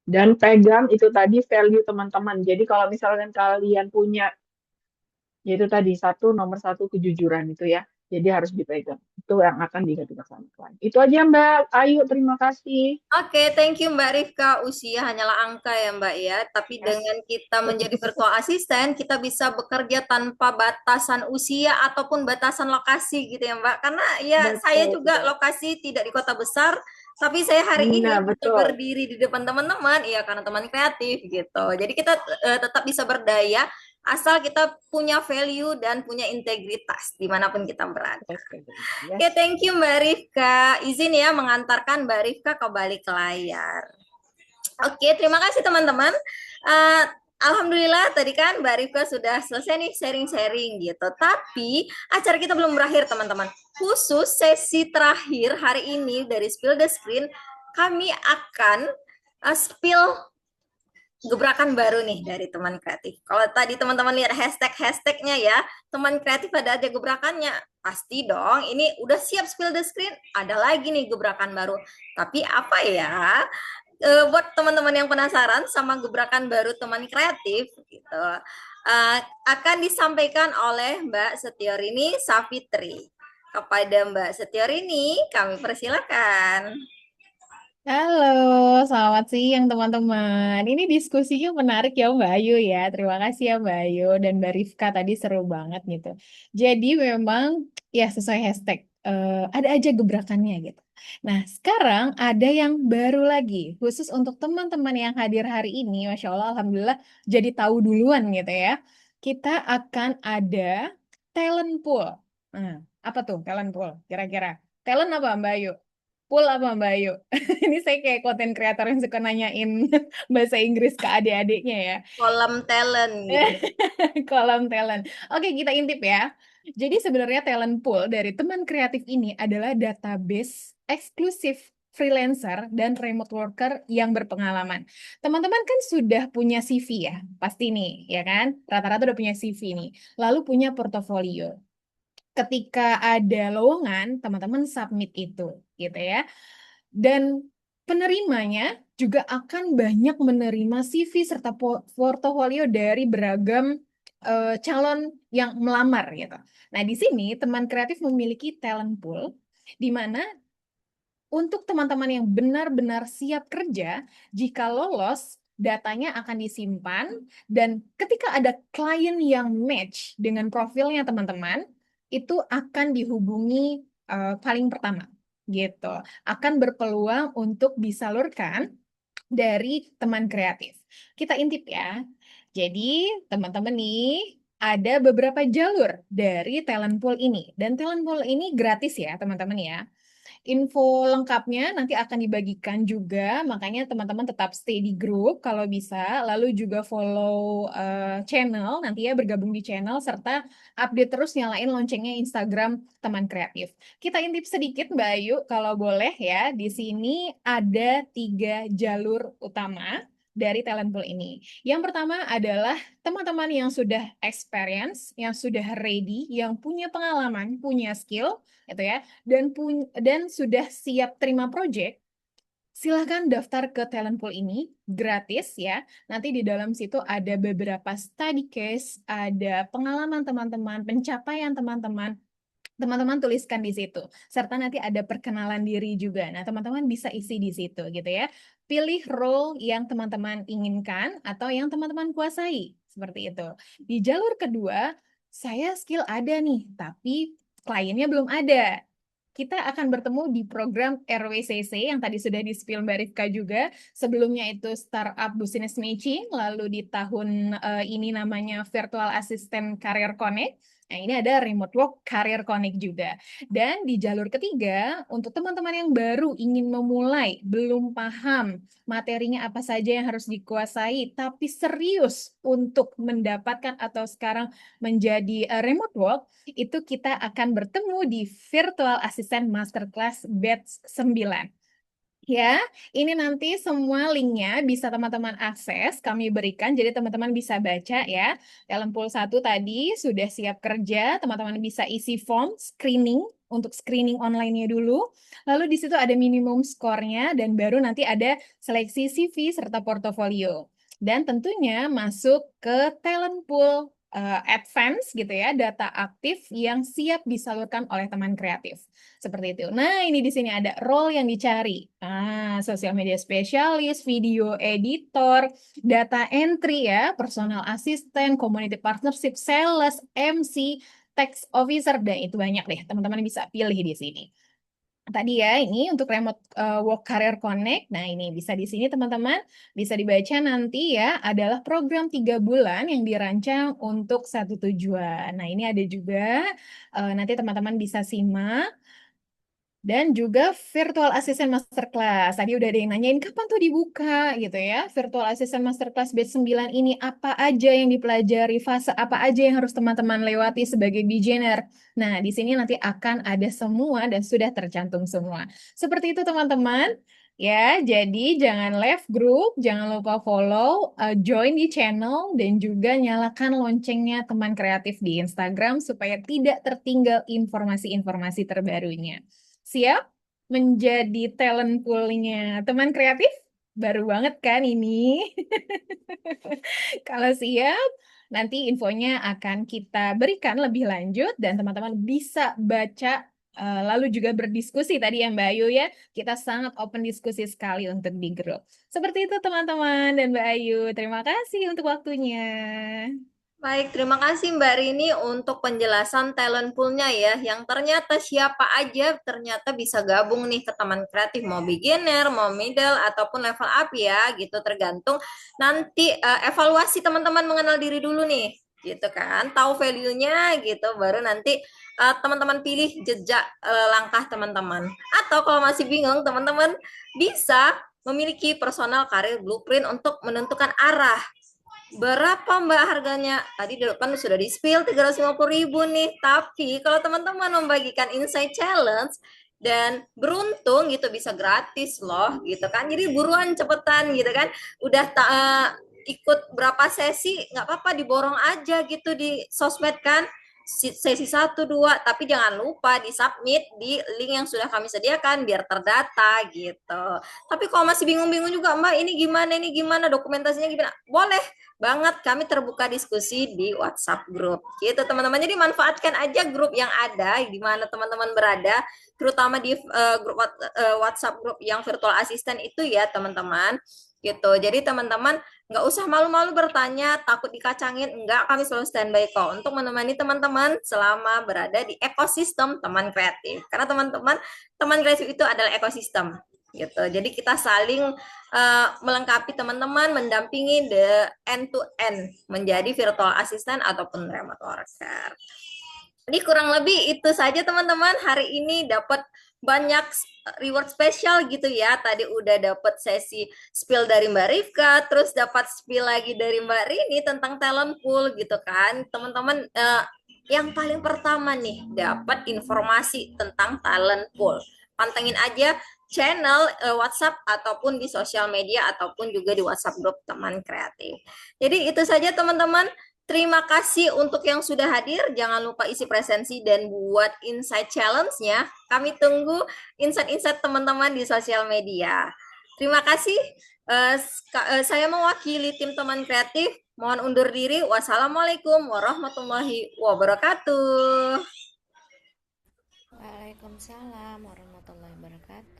Speaker 2: Dan pegang itu tadi value teman-teman. Jadi kalau misalkan kalian punya, yaitu tadi nomor satu kejujuran itu ya. Jadi harus dipegang. Itu yang akan diingat sama klien. Itu aja Mbak Ayu, terima kasih.
Speaker 1: Oke, thank you Mbak Rifka. Usia hanyalah angka ya Mbak ya. Tapi
Speaker 2: Yes.
Speaker 1: dengan kita menjadi virtual assistant, kita bisa bekerja tanpa batasan usia ataupun batasan lokasi gitu ya Mbak. Karena ya saya
Speaker 2: Betul,
Speaker 1: juga
Speaker 2: betul.
Speaker 1: lokasi tidak di kota besar, tapi saya hari ini
Speaker 2: Nah,
Speaker 1: bisa
Speaker 2: betul.
Speaker 1: berdiri di depan teman-teman, ya karena teman kreatif gitu. Jadi kita tetap bisa berdaya asal kita punya value dan punya integritas dimanapun kita berada.
Speaker 2: Yes.
Speaker 1: Oke, thank you Mbak Rifka. Izin ya mengantarkan Mbak Rifka kembali ke layar. Oke, terima kasih teman-teman. Alhamdulillah tadi kan Mbak Rifka sudah selesai nih sharing-sharing gitu. Tapi acara kita belum berakhir teman-teman. Khusus sesi terakhir hari ini dari Spill the Screen, kami akan spill gebrakan baru nih dari teman kreatif. Kalau tadi teman-teman lihat hashtagnya ya, teman kreatif ada aja gebrakannya. Pasti dong, ini udah siap spill the screen, ada lagi nih gebrakan baru. Tapi apa ya? Buat teman-teman yang penasaran sama gebrakan baru teman kreatif gitu, akan disampaikan oleh Mbak Setiorini Safitri. Kepada Mbak Setiorini, kami persilakan.
Speaker 8: Halo, selamat siang teman-teman. Ini diskusinya menarik ya Mbak Ayu ya. Terima kasih ya Mbak Ayu dan Mbak Rifka tadi seru banget gitu. Jadi memang ya sesuai hashtag ada aja gebrakannya gitu. Nah sekarang ada yang baru lagi khusus untuk teman-teman yang hadir hari ini. Masya Allah, Alhamdulillah jadi tahu duluan gitu ya. Kita akan ada talent pool. Nah, apa tuh talent pool? Kira-kira talent apa Mbak Ayu? Pool apa Mbak Ayu? Ini saya kayak konten kreator yang suka nanyain bahasa Inggris ke adik-adiknya ya.
Speaker 1: Kolom talent gitu.
Speaker 8: Kolom talent. Oke, kita intip ya. Jadi sebenarnya talent pool dari teman kreatif ini adalah database eksklusif freelancer dan remote worker yang berpengalaman. Teman-teman kan sudah punya CV ya, pasti nih, ya kan? Rata-rata udah punya CV nih. Lalu punya portofolio. Ketika ada lowongan, teman-teman submit itu, gitu ya. Dan penerimanya juga akan banyak menerima CV serta portofolio dari beragam calon yang melamar gitu. Nah, di sini teman kreatif memiliki talent pool di mana untuk teman-teman yang benar-benar siap kerja, jika lolos, datanya akan disimpan dan ketika ada klien yang match dengan profilnya teman-teman, itu akan dihubungi paling pertama gitu. Akan berpeluang untuk disalurkan dari teman kreatif. Kita intip ya. Jadi, teman-teman nih ada beberapa jalur dari talent pool ini dan talent pool ini gratis ya, teman-teman ya. Info lengkapnya nanti akan dibagikan juga, makanya teman-teman tetap stay di grup kalau bisa, lalu juga follow channel, nanti ya bergabung di channel, serta update terus nyalain loncengnya Instagram teman kreatif. Kita intip sedikit Mbak Ayu, kalau boleh ya, di sini ada 3 jalur utama dari talent pool ini. Yang pertama adalah teman-teman yang sudah experience, yang sudah ready, yang punya pengalaman, punya skill, gitu ya, dan sudah siap terima project, silahkan daftar ke talent pool ini gratis ya. Nanti di dalam situ ada beberapa study case, ada pengalaman teman-teman, pencapaian teman-teman. Teman-teman tuliskan di situ. Serta nanti ada perkenalan diri juga. Nah, teman-teman bisa isi di situ gitu ya. Pilih role yang teman-teman inginkan atau yang teman-teman kuasai. Seperti itu. Di jalur kedua, saya skill ada nih, tapi kliennya belum ada. Kita akan bertemu di program RWCC yang tadi sudah di-spill Mbak Rifka juga. Sebelumnya itu Startup Business Matching, lalu di tahun ini namanya Virtual Assistant Career Connect. Nah, ini ada Remote Work Career Connect juga. Dan di jalur ketiga, untuk teman-teman yang baru ingin memulai, belum paham materinya apa saja yang harus dikuasai, tapi serius untuk mendapatkan atau sekarang menjadi remote work, itu kita akan bertemu di Virtual Assistant Masterclass Batch 9. Ya, ini nanti semua linknya bisa teman-teman akses, kami berikan, jadi teman-teman bisa baca ya. Talent Pool 1 tadi sudah siap kerja, teman-teman bisa isi form screening, untuk screening online-nya dulu. Lalu di situ ada minimum skornya, dan baru nanti ada seleksi CV serta portofolio. Dan tentunya masuk ke Talent Pool advance gitu ya, data aktif yang siap disalurkan oleh teman kreatif. Seperti itu. Nah, ini di sini ada role yang dicari. Sosial media spesialis, video editor, data entry ya, personal assistant, community partnership, sales, MC, tax officer, dan itu banyak deh. Teman-teman bisa pilih di sini. Tadi ya, ini untuk Remote Work Career Connect. Nah, ini bisa di sini teman-teman, bisa dibaca nanti ya, adalah program 3 bulan yang dirancang untuk satu tujuan. Nah, ini ada juga, nanti teman-teman bisa simak. Dan juga Virtual Assistant Masterclass. Tadi udah ada yang nanyain kapan tuh dibuka gitu ya. Virtual Assistant Masterclass batch 9 ini apa aja yang dipelajari, fase apa aja yang harus teman-teman lewati sebagai beginner. Nah, di sini nanti akan ada semua dan sudah tercantum semua. Seperti itu teman-teman. Ya, jadi jangan left group, jangan lupa follow, join di channel, dan juga nyalakan loncengnya teman kreatif di Instagram supaya tidak tertinggal informasi-informasi terbarunya. Siap menjadi talent pool-nya teman kreatif? Baru banget kan ini? Kalau siap, nanti infonya akan kita berikan lebih lanjut dan teman-teman bisa baca lalu juga berdiskusi tadi ya Mbak Ayu ya. Kita sangat open diskusi sekali untuk di grup. Seperti itu teman-teman dan Mbak Ayu. Terima kasih untuk waktunya.
Speaker 1: Baik, terima kasih Mbak Rini untuk penjelasan talent pool-nya ya, yang ternyata siapa aja ternyata bisa gabung nih ke teman kreatif, mau beginner, mau middle, ataupun level up ya, gitu, tergantung nanti evaluasi teman-teman mengenal diri dulu nih, gitu kan, tahu value-nya gitu, baru nanti teman-teman pilih jejak langkah teman-teman. Atau kalau masih bingung, teman-teman bisa memiliki personal career blueprint untuk menentukan arah. Berapa Mbak harganya? Tadi di depan sudah di-spill 350.000 nih. Tapi kalau teman-teman membagikan Insight Challenge dan beruntung gitu bisa gratis loh gitu kan. Jadi buruan cepetan gitu kan. Udah ikut berapa sesi nggak apa-apa diborong aja gitu di sosmed kan. Sesi 1, 2, tapi jangan lupa di-submit di link yang sudah kami sediakan biar terdata gitu. Tapi kalau masih bingung-bingung juga Mbak, ini gimana, dokumentasinya gimana? Boleh banget, kami terbuka diskusi di WhatsApp group gitu teman-teman. Jadi manfaatkan aja grup yang ada di mana teman-teman berada, terutama di grup WhatsApp group yang virtual assistant itu ya teman-teman gitu. Jadi teman-teman nggak usah malu-malu bertanya, takut dikacangin, enggak, kami selalu standby kok untuk menemani teman-teman selama berada di ekosistem teman kreatif. Karena teman-teman, teman kreatif itu adalah ekosistem gitu. Jadi kita saling melengkapi teman-teman, mendampingi the end to end menjadi virtual assistant ataupun remote worker. Jadi kurang lebih itu saja teman-teman, hari ini dapat banyak reward spesial gitu ya. Tadi udah dapat sesi spill dari Mbak Rifka, terus dapat spill lagi dari Mbak Rini tentang talent pool gitu kan. Teman-teman yang paling pertama nih dapat informasi tentang talent pool. Pantengin aja channel WhatsApp ataupun di sosial media ataupun juga di WhatsApp grup teman kreatif. Jadi itu saja teman-teman. Terima kasih untuk yang sudah hadir. Jangan lupa isi presensi dan buat insight challenge-nya. Kami tunggu insight-insight teman-teman di sosial media. Terima kasih. Saya mewakili tim teman kreatif. Mohon undur diri. Wassalamualaikum warahmatullahi wabarakatuh.
Speaker 5: Waalaikumsalam warahmatullahi wabarakatuh.